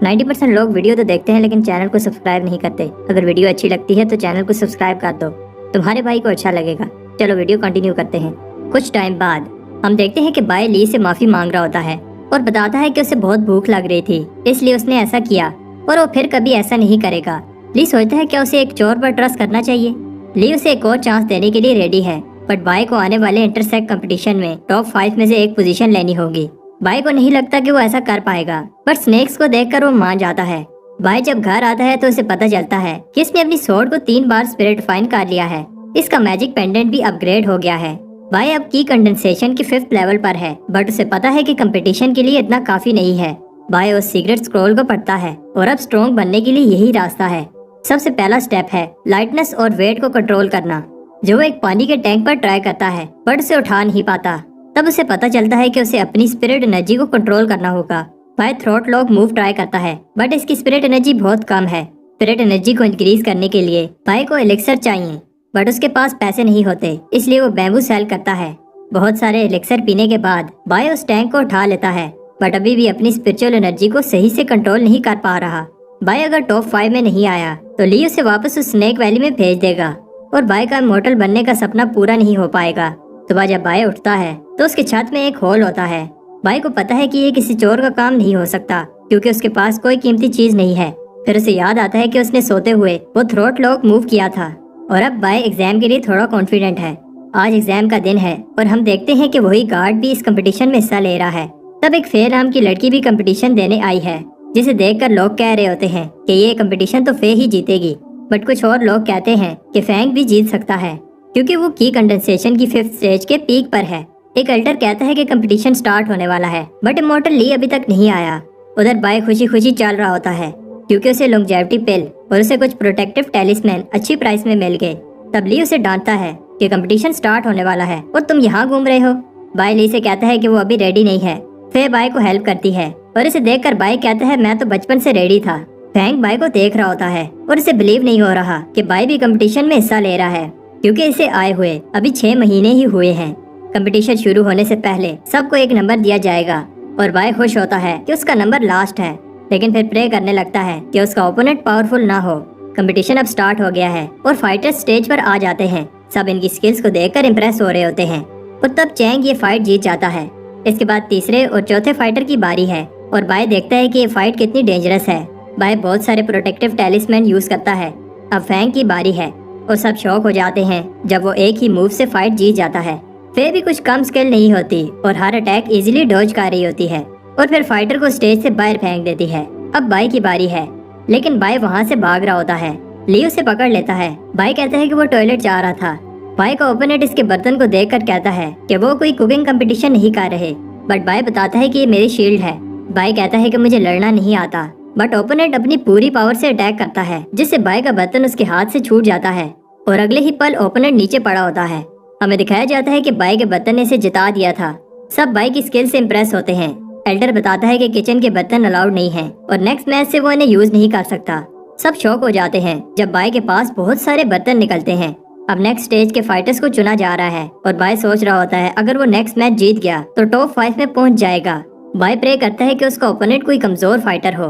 A: 90% लोग वीडियो तो देखते हैं लेकिन चैनल को सब्सक्राइब नहीं करते। अगर वीडियो अच्छी लगती है तो चैनल को सब्सक्राइब कर दो, तुम्हारे भाई को अच्छा लगेगा। चलो वीडियो कंटिन्यू करते हैं। कुछ टाइम बाद हम देखते हैं कि बाय ली से माफी मांग रहा होता है और बताता है कि उसे बहुत भूख लग रही थी, इसलिए उसने ऐसा किया और वो फिर कभी ऐसा नहीं करेगा। ली सोचता है कि उसे एक चोर पर ट्रस्ट करना चाहिए। ली उसे एक और चांस देने के लिए रेडी है, बट बाय को आने वाले इंटरसेक्ट कंपटीशन में टॉप 5 में से एक पोजीशन लेनी होगी। बाय को नहीं लगता कि वो ऐसा कर पाएगा, पर स्नेक्स को देखकर वो मान जाता है। बाय जब घर आता है तो उसे पता चलता है कि इसने अपनी स्वॉर्ड को 3 बार स्पिरिट फाइन कर लिया है। इसका मैजिक पेंडेंट भी अपग्रेड हो गया है। बाय अब की कंडेंसेशन के 5th लेवल पर है, बट उसे पता है कि कंपटीशन के लिए इतना काफी नहीं है। बाय उस सीक्रेट स्क्रॉल को पढ़ता है और अब स्ट्रॉन्ग बनने के लिए यही रास्ता है। सबसे पहला स्टेप है लाइटनेस और वेट को कंट्रोल करना, जो वो एक पानी के टैंक पर ट्राई करता है बट उसे उठा नहीं पाता। तब उसे पता चलता है कि उसे अपनी स्पिरिट एनर्जी को कंट्रोल करना होगा। By throat lock move try करता है, बट इसकी स्पिरिट एनर्जी बहुत कम है। स्पिरिट एनर्जी को इंक्रीज करने के लिए बाय को एलिक्सर चाहिए, बट उसके पास पैसे नहीं होते, इसलिए वो बैम्बू सेल करता है। बहुत सारे एलिक्सर पीने के बाद बाय उस टैंक को उठा लेता है, बट अभी भी अपनी स्पिरिचुअल एनर्जी को सही से कंट्रोल नहीं कर पा रहा। बाय अगर टॉप 5 में नहीं आया तो ली उसे वापस उस स्नेक वैली में भेज देगा और बाय का इमॉर्टल बनने का सपना पूरा नहीं हो पाएगा। सुबह जब बाय उठता है तो उसके छत में एक होल होता है। बाय को पता है कि ये किसी चोर का काम नहीं हो सकता क्योंकि उसके पास कोई कीमती चीज नहीं है। फिर उसे याद आता है कि उसने सोते हुए वो थ्रोट लॉक मूव किया था और अब बाय एग्जाम के लिए थोड़ा कॉन्फिडेंट है। आज एग्जाम का दिन है और हम देखते हैं कि वही गार्ड भी इस कंपटीशन में हिस्सा ले रहा है। तब एक फे नाम की लड़की भी कंपटीशन देने आई है, जिसे देखकर लोग कह रहे होते हैं कि ये कंपटीशन तो फे ही जीतेगी, बट कुछ और लोग कहते हैं कि फैंग भी जीत सकता है क्योंकि वो की कंडेंसेशन की 5th स्टेज के पीक पर है। एक अल्टर कहता है कि कंपटीशन स्टार्ट होने वाला है, बट इमॉर्टल ली अभी तक नहीं आया। उधर बाय खुशी खुशी चल रहा होता है क्योंकि उसे लॉन्जेविटी पिल और उसे कुछ प्रोटेक्टिव टेलिस्मैन अच्छी प्राइस में मिल गए। तब ली उसे डांटता है कि कंपटीशन स्टार्ट होने वाला है और तुम यहाँ घूम रहे हो। बाय ली से कहता है कि वो अभी रेडी नहीं है। फे बाय को हेल्प करती है और इसे देखकर बाय कहता है मैं तो बचपन से रेडी था। फैंग बाय को देख रहा होता है और इसे बिलीव नहीं हो रहा कि बाय भी कंपटीशन में हिस्सा ले रहा है क्योंकि इसे आए हुए अभी 6 महीने ही हुए हैं। कंपटीशन शुरू होने से पहले सबको एक नंबर दिया जाएगा और बाय खुश होता है कि उसका नंबर लास्ट है, लेकिन फिर प्रे करने लगता है कि उसका ओपोनेंट पावरफुल ना हो। कंपटीशन अब स्टार्ट हो गया है और फाइटर्स स्टेज पर आ जाते हैं। सब इनकी स्किल्स को देखकर इम्प्रेस हो रहे होते हैं और तब चैंग ये फाइट जीत जाता है। इसके बाद तीसरे और चौथे फाइटर की बारी है और बाय देखता है कि ये फाइट कितनी डेंजरस है। बाय बहुत सारे प्रोटेक्टिव टेलिस्मैन यूज करता है। अब फैंग की बारी है और सब शॉक हो जाते हैं जब वो एक ही मूव से फाइट जीत जाता है। फे भी कुछ कम स्किल नहीं होती और हर अटैक इजीली डॉज कर रही होती है और फिर फाइटर को स्टेज से बाहर फेंक देती है। अब बाय की बारी है, लेकिन बाय वहाँ से भाग रहा होता है। ली उसे पकड़ लेता है। बाय कहता है कि वो टॉयलेट जा रहा था। बाय का ओपोनेंट इसके बर्तन को देखकर कहता है कि वो कोई कुकिंग कंपटीशन नहीं कर रहे, बट बाय बताता है कि ये मेरी शील्ड है बाय कहता है कि मुझे लड़ना नहीं आता, बट ओपोनेंट अपनी पूरी पावर से अटैक करता है, जिससे बाय का बर्तन उसके हाथ से छूट जाता है और अगले ही पल ओपोनेंट नीचे पड़ा होता है। हमें दिखाया जाता है कि बाय के बर्तन ने इसे जिता दिया था। सब बाय की स्किल से इम्प्रेस होते हैं। एल्डर बताता है कि किचन के बर्तन अलाउड नहीं है और नेक्स्ट मैच से वो इन्हें यूज नहीं कर सकता। सब शॉक हो जाते हैं जब बाय के पास बहुत सारे बर्तन निकलते हैं। अब नेक्स्ट स्टेज के फाइटर्स को चुना जा रहा है और बाय सोच रहा होता है अगर वो नेक्स्ट मैच जीत गया तो टॉप 5 में पहुंच जाएगा। बाय प्रे करता है कि उसका ओपोनेंट कोई कमजोर फाइटर हो।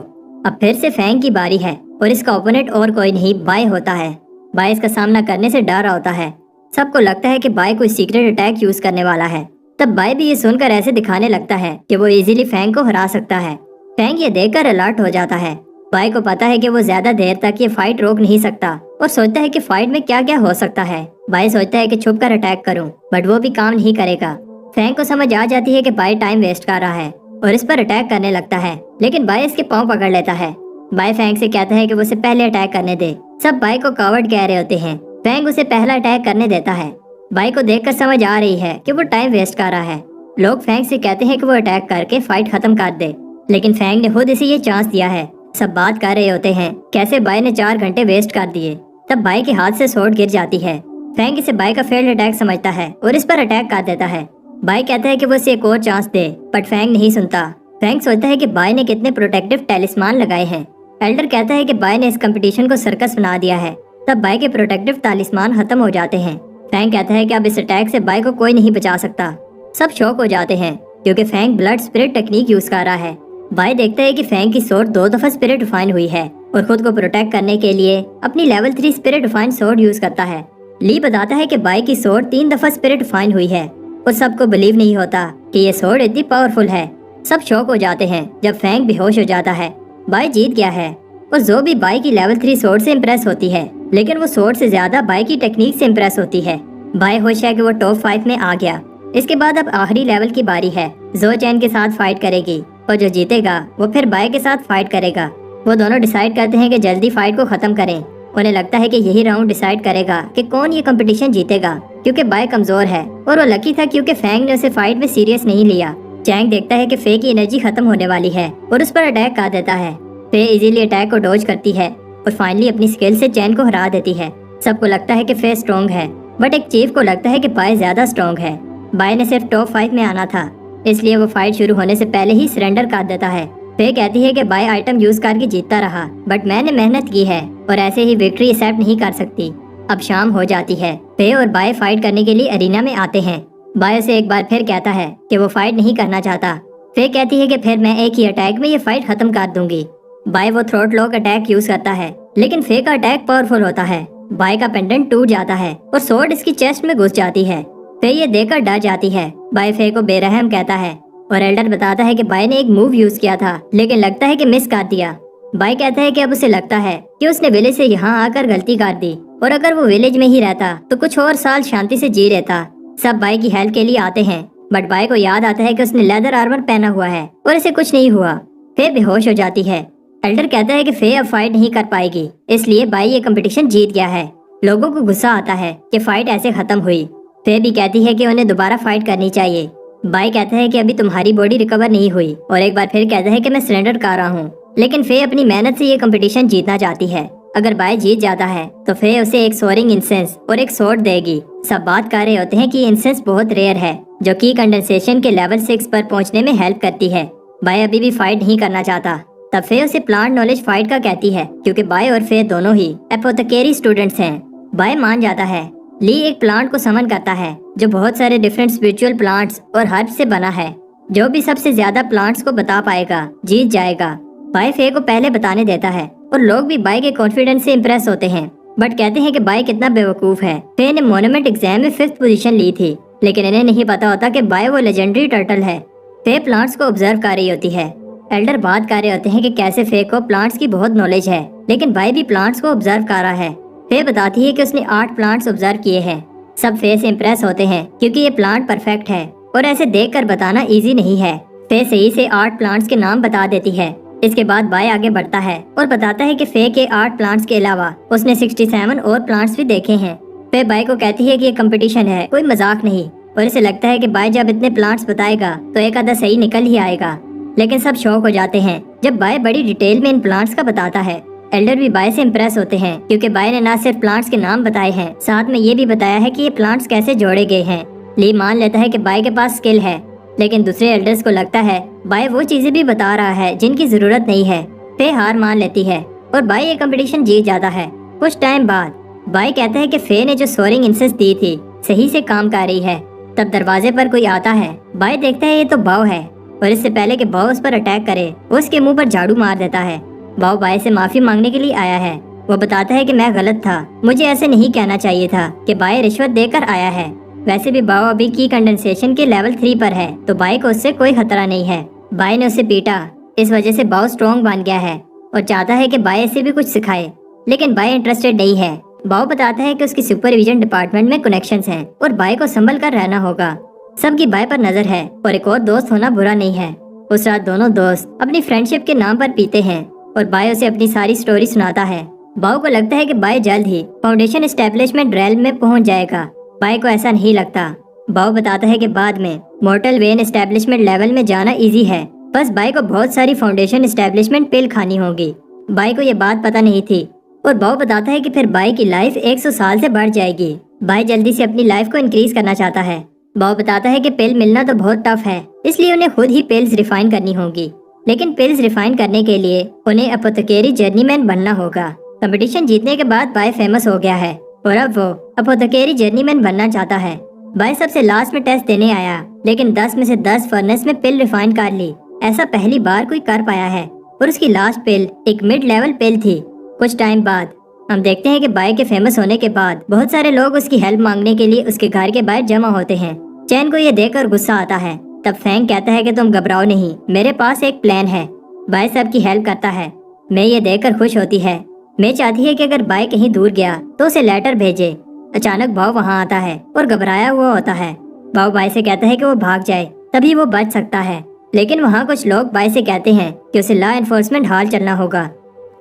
A: अब फिर से फैंग की बारी है और इसका ओपोनेंट और कोई नहीं बाय होता है। बाय इसका सामना करने से डर रहा होता है। सबको लगता है कि बाय कोई सीक्रेट अटैक यूज करने वाला है। तब बाय भी ये सुनकर ऐसे दिखाने लगता है कि वो इजीली फैंग को हरा सकता है। फैंग ये देखकर अलर्ट हो जाता है। बाय को पता है कि वो ज्यादा देर तक ये फाइट रोक नहीं सकता और सोचता है कि फाइट में क्या क्या हो सकता है। बाय सोचता है कि छुप कर अटैक करूं, बट वो भी काम नहीं करेगा। फैंग को समझ आ जाती है कि बाय टाइम वेस्ट कर रहा है और इस पर अटैक करने लगता है, लेकिन बाय इसके पांव पकड़ लेता है। बाय फैंग से कहता है कि वो उसे पहले अटैक करने दे। सब बाय को कवर्ड कह रहे होते हैं। फैंग उसे पहला अटैक करने देता है। बाय को देखकर समझ आ रही है कि वो टाइम वेस्ट कर रहा है। लोग फैंग से कहते हैं कि वो अटैक करके फाइट खत्म कर दे, लेकिन फैंग ने खुद इसे ये चांस दिया है। सब बात कर रहे होते हैं कैसे बाय ने 4 घंटे वेस्ट कर दिए। तब बाय के हाथ से स्वॉर्ड गिर जाती है। फैंग इसे बाय का फेल्ड अटैक समझता है और इस पर अटैक कर देता है। बाय कहता है कि वो इसे एक और चांस दे, बट फैंग नहीं सुनता। फैंग सोचता है कि बाय ने कितने प्रोटेक्टिव टैलिस्मान लगाए हैं। एल्डर कहता है कि बाय ने इस कंपटीशन को सर्कस बना दिया है। तब बाय के प्रोटेक्टिव टैलिस्मान खत्म हो जाते हैं। फैंग कहता है कि अब इस अटैक से बाय को कोई नहीं बचा सकता। सब शॉक हो जाते हैं क्योंकि Fang blood spirit technique use कर रहा है। बाय देखता है कि फैंग की स्वॉर्ड 2 दफा स्पिरिट रिफाइन हुई है और खुद को प्रोटेक्ट करने के लिए अपनी level 3 spirit refine sword use करता है। ली बताता है कि बाय की स्वॉर्ड 3 दफा स्पिरिट रिफाइन हुई है और सबको बिलीव नहीं होता कि ये स्वॉर्ड इतनी पावरफुल है। सब शॉक हो जाते हैं जब फैंग बेहोश हो जाता है। बाय जीत गया है और जो भी बाय की लेवल 3 स्वॉर्ड से इम्प्रेस होती है, लेकिन वो स्वॉर्ड से ज्यादा बाय की टेक्निक से इम्प्रेस होती है। बाय होश है कि वो टॉप 5 में आ गया। इसके बाद अब आखिरी लेवल की बारी है। जो चैन के साथ फाइट करेगी और जो जीतेगा वो फिर बाय के साथ फाइट करेगा। वो दोनों डिसाइड करते हैं कि जल्दी फाइट को खत्म करें। उन्हें लगता है कि यही राउंड डिसाइड करेगा कि कौन ये कंपटीशन जीतेगा, क्योंकि बाय कमजोर है और वो लकी था क्योंकि फैंग ने उसे फाइट में सीरियस नहीं लिया। चैंग देखता है कि फे की एनर्जी खत्म होने वाली है और उस पर अटैक कर देता है। फे इजीली अटैक को डॉज करती है और फाइनली अपनी स्किल से चैन को हरा देती है। सबको लगता है कि फे स्ट्रॉन्ग है, बट एक चीफ को लगता है कि बाय ज्यादा स्ट्रॉन्ग है। बाय ने सिर्फ टॉप 5 में आना था, इसलिए वो फाइट शुरू होने से पहले ही सरेंडर कर देता है। फे कहती है कि बाय आइटम यूज करके जीतता रहा, बट मैंने मेहनत की है और ऐसे ही विक्ट्री एक्सेप्ट नहीं कर सकती। अब शाम हो जाती है। फे और बाय फाइट करने के लिए अरीना में आते हैं। बाय उसे एक बार फिर कहता है कि वो फाइट नहीं करना चाहता। फे कहती है कि फिर मैं एक ही अटैक में ये फाइट खत्म कर दूंगी। बाय वो थ्रोट लॉक अटैक यूज करता है, लेकिन फे का अटैक पावरफुल होता है। बाय का पेंडेंट टूट जाता है और स्वॉर्ड इसकी चेस्ट में घुस जाती है। फे ये देखकर डर जाती है। बाय फे को बेरहम कहता है और एल्डर बताता है कि बाय ने एक मूव यूज किया था, लेकिन लगता है कि मिस कर दिया। बाय कहता है कि अब उसे लगता है कि उसने विलेज से यहाँ आकर गलती कर दी और अगर वो विलेज में ही रहता तो कुछ और साल शांति से जी रहता। सब बाय की हेल्प के लिए आते हैं, बट बाय को याद आता है कि उसने लेदर आर्मर पहना हुआ है और इसे कुछ नहीं हुआ। फे बेहोश हो जाती है। एल्डर कहता है कि फे अब फाइट नहीं कर पाएगी, इसलिए बाय ये कंपटीशन जीत गया है। लोगों को गुस्सा आता है कि फाइट ऐसे खत्म हुई। फे भी कहती है कि उन्हें दोबारा फाइट करनी चाहिए। बाय कहता है कि अभी तुम्हारी बॉडी रिकवर नहीं हुई और एक बार फिर कहता है कि मैं सरेंडर कर रहा हूँ, लेकिन फे अपनी मेहनत से ये कंपटीशन जीतना चाहती है। अगर बाय जीत जाता है तो फे उसे एक सोरिंग इंसेंस और एक स्वॉर्ड देगी। सब बात कर रहे होते हैं कि इंसेंस बहुत रेयर है, जो कि कंडेंसेशन के लेवल 6 पर पहुंचने में हेल्प करती है। बाय अभी भी फाइट नहीं करना चाहता। तब फे उसे प्लांट नॉलेज फाइट का कहती है, क्योंकि बाय और फे दोनों ही एपोथेकेरी स्टूडेंट्स हैं। बाय मान जाता है। ली एक प्लांट को समन करता है जो बहुत सारे डिफरेंट स्पिरिचुअल प्लांट्स और हर्ब से बना है। जो भी सबसे ज्यादा प्लांट्स को बता पाएगा जीत जाएगा। बाय फे को पहले बताने देता है और लोग भी बाय के कॉन्फिडेंस से इम्प्रेस होते हैं, बट कहते हैं कि बाय कितना बेवकूफ है। फे ने मोनूमेंट एग्जाम में 5th पोजीशन ली थी, लेकिन इन्हें नहीं पता होता कि बाय वो लेजेंडरी टर्टल है। फे प्लांट्स को ऑब्जर्व कर रही होती है। एल्डर बात कर रहे होते हैं कि कैसे फे को प्लांट्स की बहुत नॉलेज है, लेकिन बाय भी प्लांट्स को ऑब्जर्व कर रहा है। फे बताती है कि उसने 8 प्लांट्स ऑब्जर्व किए हैं। सब फे से इम्प्रेस होते हैं क्योंकि ये प्लांट परफेक्ट है और ऐसे देखकर बताना इजी नहीं है। फे सही से 8 प्लांट्स के नाम बता देती है। इसके बाद बाय आगे बढ़ता है और बताता है कि फे के 8 प्लांट्स के अलावा उसने 67 और प्लांट्स भी देखे हैं। फे बाय को कहती है कि ये कंपटीशन है, कोई मजाक नहीं, और इसे लगता है कि बाय जब इतने प्लांट्स बताएगा तो एक आधा सही निकल ही आएगा। لیکن سب شوق ہو جاتے ہیں جب بائے بڑی ڈیٹیل میں ان پلانٹس کا بتاتا ہے۔ ایلڈر بھی بائے سے امپریس ہوتے ہیں کیونکہ بائے نے نہ صرف پلانٹس کے نام بتائے ہیں، ساتھ میں یہ بھی بتایا ہے کہ یہ پلانٹس کیسے جوڑے گئے ہیں۔ لی مان لیتا ہے کہ بائے کے پاس اسکل ہے، لیکن دوسرے ایلڈرز کو لگتا ہے بائے وہ چیزیں بھی بتا رہا ہے جن کی ضرورت نہیں ہے۔ فے ہار مان لیتی ہے اور بائے یہ کمپٹیشن جیت جاتا ہے۔ کچھ ٹائم بعد بائے کہتا ہے کہ فے نے جو سورنگ انسنس دی تھی صحیح سے کام کر رہی ہے۔ تب دروازے پر کوئی آتا ہے۔ بائے دیکھتا ہے یہ تو باؤ ہے، اور اس سے پہلے کہ باؤ اس پر اٹیک کرے وہ اس کے منہ پر جھاڑو مار دیتا ہے۔ باؤ بائے سے معافی مانگنے کے لیے آیا ہے۔ وہ بتاتا ہے کہ میں غلط تھا، مجھے ایسے نہیں کہنا چاہیے تھا کہ بائے رشوت دے کر آیا ہے۔ ویسے بھی باؤ ابھی کی کنڈنسیشن کے لیول 3 پر ہے تو بائے کو اس سے کوئی خطرہ نہیں ہے۔ بائے نے اسے پیٹا، اس وجہ سے باؤ اسٹرانگ بن گیا ہے اور چاہتا ہے کہ بائے اسے بھی کچھ سکھائے، لیکن بائے انٹرسٹڈ نہیں ہے۔ باؤ بتاتا ہے کہ اس کی سپرویژن ڈپارٹمنٹ میں کنیکشنز ہیں اور بائے کو سنبھل کر رہنا ہوگا۔ سب کی بائے پر نظر ہے اور ایک اور دوست ہونا برا نہیں ہے۔ اس رات دونوں دوست اپنی فرینڈشپ کے نام پر پیتے ہیں اور بائے اسے اپنی ساری سٹوری سناتا ہے۔ باؤ کو لگتا ہے کہ بائے جلد ہی فاؤنڈیشن اسٹیبلشمنٹ ریلم میں پہنچ جائے گا۔ بائے کو ایسا نہیں لگتا۔ باؤ بتاتا ہے کہ بعد میں مورٹل وین اسٹیبلشمنٹ لیول میں جانا ایزی ہے، بس بائے کو بہت ساری فاؤنڈیشن اسٹیبلشمنٹ پل کھانی ہوگی۔ بائے کو یہ بات پتہ نہیں تھی اور باؤ بتاتا ہے کہ پھر بائے کی لائف 100 سال سے بڑھ جائے گی۔ بائے جلدی سے اپنی لائف کو انکریز کرنا چاہتا ہے۔ باؤ بتاتا ہے کہ پل ملنا تو بہت ٹف ہے، اس لیے انہیں خود ہی پلز ریفائن کرنی ہوگی، لیکن پلز ریفائن کرنے کے لیے انہیں اپوتھیکری جرنی مین بننا ہوگا۔ کمپٹیشن جیتنے کے بعد بائے فیمس ہو گیا ہے اور اب وہ اپوتھیکری جرنی مین بننا چاہتا ہے۔ بائے سب سے لاسٹ میں ٹیسٹ دینے آیا، لیکن 10 میں سے 10 فرنس میں پل ریفائن کر لی۔ ایسا پہلی بار کوئی کر پایا ہے اور اس کی لاسٹ پل ایک مڈ لیول پل تھی۔ کچھ ٹائم بعد ہم دیکھتے ہیں کہ بائے کے فیمس ہونے کے بعد بہت سارے لوگ اس کی ہیلپ مانگنے کے لیے اس کے گھر کے باہر جمع ہوتے ہیں۔ چین کو یہ دیکھ کر غصہ آتا ہے۔ تب فینگ کہتا ہے کہ تم گھبراؤ نہیں، میرے پاس ایک پلان ہے۔ بائے سب کی ہیلپ کرتا ہے۔ میں یہ دیکھ کر خوش ہوتی ہے۔ میں چاہتی ہے کہ اگر بائے کہیں دور گیا تو اسے لیٹر بھیجے۔ اچانک باؤ وہاں آتا ہے اور گھبرایا ہوا ہوتا ہے۔ باؤ بائے سے کہتا ہے کہ وہ بھاگ جائے، تبھی وہ بچ سکتا ہے، لیکن وہاں کچھ لوگ بائے سے کہتے ہیں کہ اسے لا انفورسمنٹ ہال چلنا ہوگا۔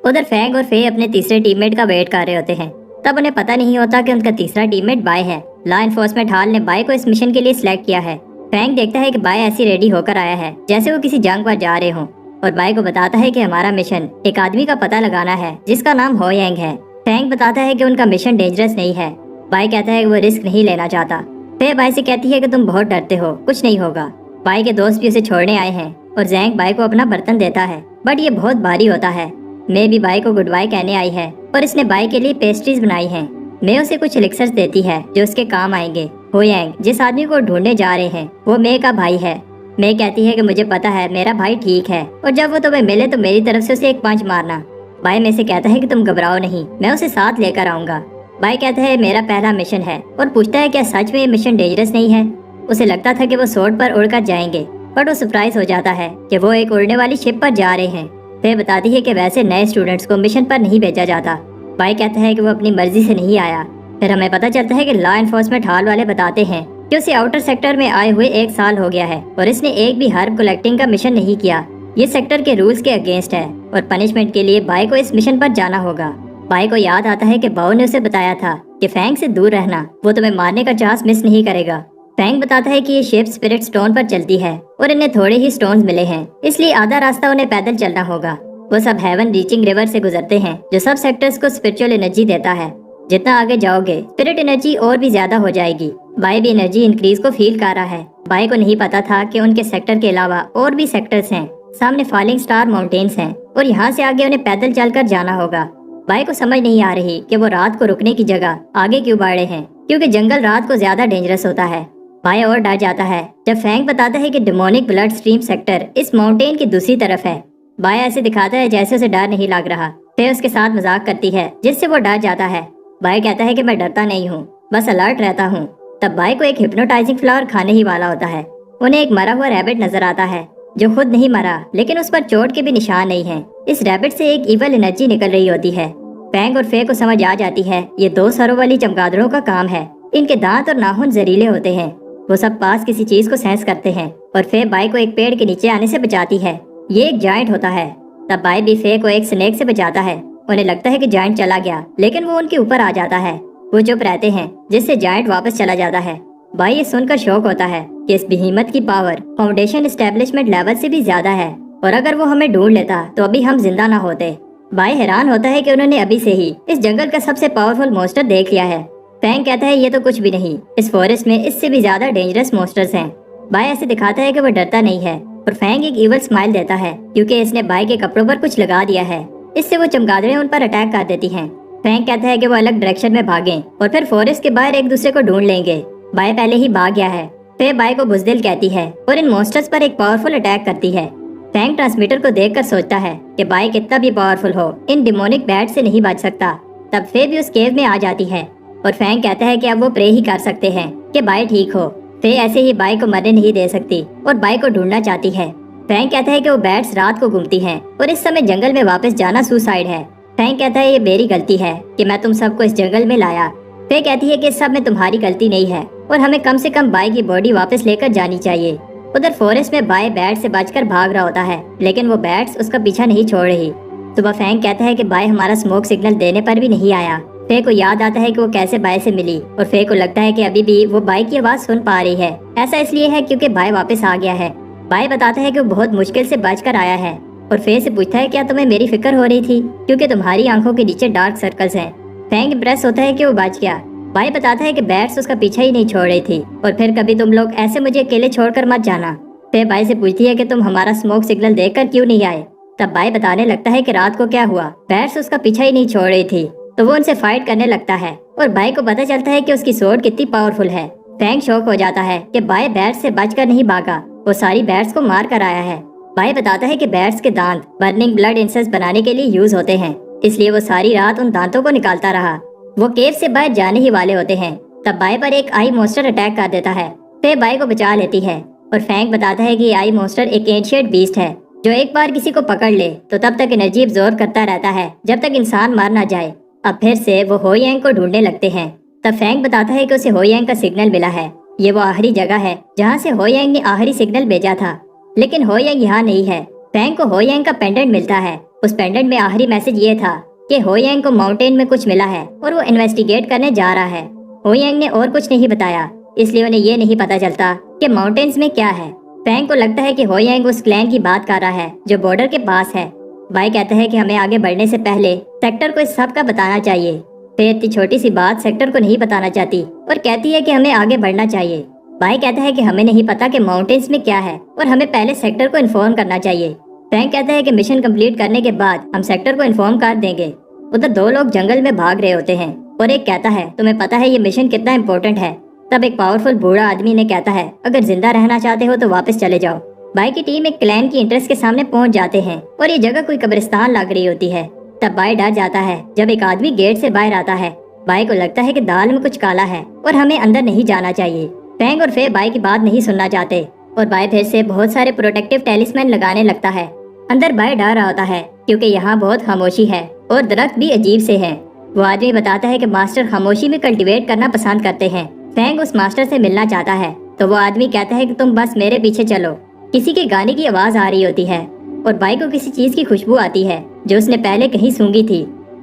A: ادھر فینگ اور فے اپنے تیسرے ٹیم میٹ کا ویٹ کر رہے ہوتے ہیں۔ تب انہیں پتہ نہیں ہوتا کہ ان کا تیسرا ٹیم میٹ بائے ہے۔ لا انفورسمنٹ ہال نے بائے کو اس مشن کے لیے سلیکٹ کیا ہے۔ فینگ دیکھتا ہے کہ بائے ایسی ریڈی ہو کر آیا ہے جیسے وہ کسی جنگ پر جا رہے ہوں، اور بائے کو بتاتا ہے کہ ہمارا مشن ایک آدمی کا پتہ لگانا ہے جس کا نام ہو ینگ ہے۔ فینگ بتاتا ہے کہ ان کا مشن ڈینجرس نہیں ہے۔ بائے کہتا ہے کہ وہ رسک نہیں لینا چاہتا۔ فے بائے سے کہتی ہے کہ تم بہت ڈرتے ہو، کچھ نہیں ہوگا۔ بائے کے دوست بھی اسے چھوڑنے آئے ہیں اور زینگ بائے کو اپنا برتن دیتا ہے، بٹ یہ بہت بھاری ہوتا ہے۔ میں بھی بائے کو گڈ بائی کہنے آئی ہے اور اس نے بائے کے لیے پیسٹریز بنائی ہیں۔ میں اسے کچھ الیکسرز دیتی ہے جو اس کے کام آئیں گے۔ ہو ینگ جس آدمی کو ڈھونڈنے جا رہے ہیں وہ مے کا بھائی ہے۔ میں کہتی ہے کہ مجھے پتا ہے میرا بھائی ٹھیک ہے، اور جب وہ تمہیں ملے تو میری طرف سے اسے ایک پنچ مارنا۔ بھائی میں سے کہتا ہے کہ تم گھبراؤ نہیں، میں اسے ساتھ لے کر آؤں گا۔ بھائی کہتا ہے میرا پہلا مشن ہے اور پوچھتا ہے کیا سچ میں یہ مشن ڈینجرس نہیں ہے۔ اسے لگتا تھا کہ وہ سورڈ پر اڑ کر جائیں گے، بٹ وہ سرپرائز ہو جاتا ہے کہ وہ ایک اڑنے والی شپ پر جا رہے ہیں۔ پھر بتاتی ہے کہ ویسے نئے اسٹوڈنٹس کو مشن پر نہیں بھیجا جاتا۔ بھائی کہتا ہے کہ وہ اپنی مرضی سے نہیں آیا۔ پھر ہمیں پتہ چلتا ہے کہ لا انفورسمنٹ ہال والے بتاتے ہیں کہ اسے آؤٹر سیکٹر میں آئے ہوئے 1 سال ہو گیا ہے اور اس نے ایک بھی ہرب کلیکٹنگ کا مشن نہیں کیا۔ یہ سیکٹر کے رولز کے اگینسٹ ہے اور پنشمنٹ کے لیے بائے کو اس مشن پر جانا ہوگا۔ بائے کو یاد آتا ہے کہ باؤ نے اسے بتایا تھا کہ فینگ سے دور رہنا، وہ تمہیں مارنے کا چانس مس نہیں کرے گا۔ فینگ بتاتا ہے کہ یہ شپ اسپرٹ سٹون پر چلتی ہے اور انہیں تھوڑے ہی سٹونز ملے ہیں، اس لیے آدھا راستہ انہیں پیدل چلنا ہوگا۔ وہ سب ہیون ریچنگ ریور سے گزرتے ہیں جو سب سیکٹرز کو اسپرچول انرجی دیتا ہے۔ جتنا آگے جاؤ گے اسپرٹ انرجی اور بھی زیادہ ہو جائے گی۔ بائے بھی انرجی انکریز کو فیل کر رہا ہے۔ بائے کو نہیں پتا تھا کہ ان کے سیکٹر کے علاوہ اور بھی سیکٹرز ہیں۔ سامنے فالنگ سٹار ماؤنٹینز ہیں اور یہاں سے آگے انہیں پیدل چل کر جانا ہوگا۔ بائے کو سمجھ نہیں آ رہی کہ وہ رات کو رکنے کی جگہ آگے کیوں بڑھے ہیں، کیونکہ جنگل رات کو زیادہ ڈینجرس ہوتا ہے۔ بائے اور ڈر جاتا ہے جب فینگ بتاتا ہے کہ ڈیمونک بلڈ سٹریم سیکٹر اس ماؤنٹین کی دوسری طرف ہے۔ بائے ایسے دکھاتا ہے جیسے اسے ڈر نہیں لگ رہا۔ پھر اس کے ساتھ مذاق کرتی ہے جس سے وہ ڈر جاتا ہے۔ بائے کہتا ہے کہ میں ڈرتا نہیں ہوں، بس الرٹ رہتا ہوں۔ تب بائے کو ایک ہپنوٹائزنگ فلاور کھانے ہی والا ہوتا ہے۔ انہیں ایک مرا ہوا ریبٹ نظر آتا ہے جو خود نہیں مرا، لیکن اس پر چوٹ کے بھی نشان نہیں ہیں۔ اس ریبٹ سے ایک ایول انرجی نکل رہی ہوتی ہے۔ فینگ اور فے کو سمجھ آ جاتی ہے یہ 2 سروں والی چمگادڑوں کا کام ہے۔ ان کے دانت اور ناخن زہریلے ہوتے ہیں۔ وہ سب پاس کسی چیز کو سینس کرتے ہیں اور فے بائے کو ایک پیڑ کے نیچے آنے سے بچاتی ہے۔ یہ ایک جائنٹ ہوتا ہے۔ تب بائے بھی فے کو ایک سنیک سے بچاتا ہے۔ انہیں لگتا ہے کہ جائنٹ چلا گیا، لیکن وہ ان کے اوپر آ جاتا ہے۔ وہ چپ رہتے ہیں جس سے جائنٹ واپس چلا جاتا ہے۔ بھائی یہ سن کر شوق ہوتا ہے کہ اس بہیمت کی پاور فاؤنڈیشن اسٹیبلشمنٹ لیول سے بھی زیادہ ہے۔ और अगर वो हमें ढूंढ लेता तो अभी हम जिंदा ना होते। बाई हैरान होता है कि उन्होंने अभी से ही इस जंगल का सबसे पावरफुल मॉन्स्टर देख लिया है। फैंग कहता है ये तो कुछ भी नहीं, इस फॉरेस्ट में इससे भी ज्यादा डेंजरस मॉन्स्टर्स हैं। बाई ऐसे दिखाता है कि वो डरता नहीं है और फैंग एक इवल स्माइल देता है क्योंकि इसने बाई के कपड़ों पर कुछ लगा दिया है। इससे वो चमगादड़ें उन पर अटैक कर देती हैं। फैंग कहता है कि वो अलग डायरेक्शन में भागें और फिर फॉरेस्ट के बाहर एक दूसरे को ढूंढ लेंगे। बाई पहले ही भाग गया है। फिर बाई को बुज़दिल कहती है और इन मॉन्स्टर्स पर एक पावरफुल अटैक करती है। फैंग ट्रांसमीटर को देखकर सोचता है कि बाई कितना भी पावरफुल हो, इन डिमोनिक बैट से नहीं बच सकता। तब फे भी उस केव में आ जाती है और फैंग कहता है कि अब वो प्रे ही कर सकते हैं कि बाई ठीक हो। फे ऐसे ही बाई को मरने नहीं दे सकती और बाई को ढूंढना चाहती है। फैंग कहता है कि वो बैट्स रात को घूमती हैं और इस समय जंगल में वापस जाना सुसाइड है। फैंग कहता है ये मेरी गलती है कि मैं तुम सबको इस जंगल में लाया। फे कहती है कि इस सब में तुम्हारी गलती नहीं है और हमें कम से कम बाई की बॉडी वापस लेकर जानी चाहिए। उधर फॉरेस्ट में बाई बैट से बचकर भाग रहा होता है, लेकिन वो बैट्स उसका पीछा नहीं छोड़ रही। सुबह फैंग कहता है कि बाई हमारा स्मोक सिग्नल देने पर भी नहीं आया। फे को याद आता है कि वो कैसे बाई से मिली और फे को लगता है कि अभी भी वो बाई की आवाज सुन पा रही है। ऐसा इसलिए है क्योंकि बाई वापस आ गया है। बाई बताता है कि वो बहुत मुश्किल से बचकर आया है और फे से पूछता है क्या तुम्हें मेरी फिक्र हो रही थी क्योंकि तुम्हारी आंखों के नीचे डार्क सर्कल्स हैं। फैंग इम्प्रेस होता है कि वो बच गया। बाई बताता है कि बैट्स उसका पीछा ही नहीं छोड़ रही थी और फिर कभी तुम लोग ऐसे मुझे अकेले छोड़कर मत जाना। फिर बाई से पूछती है कि तुम हमारा स्मोक सिग्नल देखकर क्यों नहीं आए। तब बाई बताने लगता है कि रात को क्या हुआ, बैट्स उसका पीछा ही नहीं छोड़ रही थी तो वो उनसे फाइट करने लगता है और बाई को पता चलता है कि उसकी स्वॉर्ड कितनी पावरफुल है। फैंग शॉक हो जाता है कि बाई बैट्स से बचकर नहीं भागा, वो सारी बैट्स को मार कर आया है। बाई बताता है कि बैट्स के दांत बर्निंग ब्लड इंसेंस बनाने के लिए यूज होते हैं, इसलिए वो सारी रात उन दांतों को निकालता रहा। वो केव से बाहर जाने ही वाले होते हैं तब बाई पर एक आई मॉन्स्टर अटैक कर देता है। फिर बाई को बचा लेती है और फैंग बताता है कि आई मॉन्स्टर एक एंशिएंट बीस्ट है जो एक बार किसी को पकड़ ले तो तब तक एनर्जी अब्सॉर्ब करता रहता है जब तक इंसान मार ना जाए। अब फिर से वो हो यांग को ढूंढने लगते हैं। तब फैंग बताता है कि उसे हो यांग का सिग्नल मिला है। ये वो आखिरी जगह है जहाँ से हो यांग ने आखिरी सिग्नल भेजा था, लेकिन हो यांग यहाँ नहीं है। फैंग को हो यांग का पेंडेंट मिलता है। उस पेंडेंट में आखिरी मैसेज ये था कि हो यांग को माउंटेन में कुछ मिला है और वो इन्वेस्टिगेट करने जा रहा है। हो यांग ने और कुछ नहीं बताया, इसलिए उन्हें ये नहीं पता चलता कि माउंटेन्स में क्या है। फैंग को लगता है कि हो यांग उस क्लैन की बात कर रहा है जो बॉर्डर के पास है। बाई कहता है कि हमें आगे बढ़ने से पहले सेक्टर को इस सब का बताना चाहिए। फिर इतनी छोटी सी बात सेक्टर को नहीं बताना चाहती और कहती है कि हमें आगे बढ़ना चाहिए। बाई कहता है कि हमें नहीं पता कि माउंटेन्स में क्या है और हमें पहले सेक्टर को इन्फॉर्म करना चाहिए। फैंग कहता है कि मिशन कंप्लीट करने के बाद हम सेक्टर को इन्फॉर्म कर देंगे। उधर दो लोग जंगल में भाग रहे होते हैं और एक कहता है तुम्हें पता है ये मिशन कितना इम्पोर्टेंट है। तब एक पावरफुल बूढ़ा आदमी ने कहता है अगर जिंदा रहना चाहते हो तो वापस चले जाओ। बाई की टीम एक क्लैन की इंट्रेस्ट के सामने पहुंच जाते हैं और ये जगह कोई कब्रिस्तान लग रही होती है। तब बाई डर जाता है जब एक आदमी गेट से बाहर आता है। बाई को लगता है कि दाल में कुछ काला है और हमें अंदर नहीं जाना चाहिए। फैंग और फे बाई की बात नहीं सुनना चाहते और बाई फिर से बहुत सारे प्रोटेक्टिव टेलिस्मैन लगाने लगता है। अंदर बाई डर रहा होता है क्योंकि यहाँ बहुत खामोशी है और दरख्त भी अजीब से हैं। वो आदमी बताता है कि मास्टर खामोशी में कल्टीवेट करना पसंद करते हैं। फैंग उस मास्टर से मिलना चाहता है तो वो आदमी कहता है कि तुम बस मेरे पीछे चलो। किसी के गाने की आवाज आ रही होती है और बाई को किसी चीज की खुशबू आती है जो उसने पहले कहीं सूंघी थी।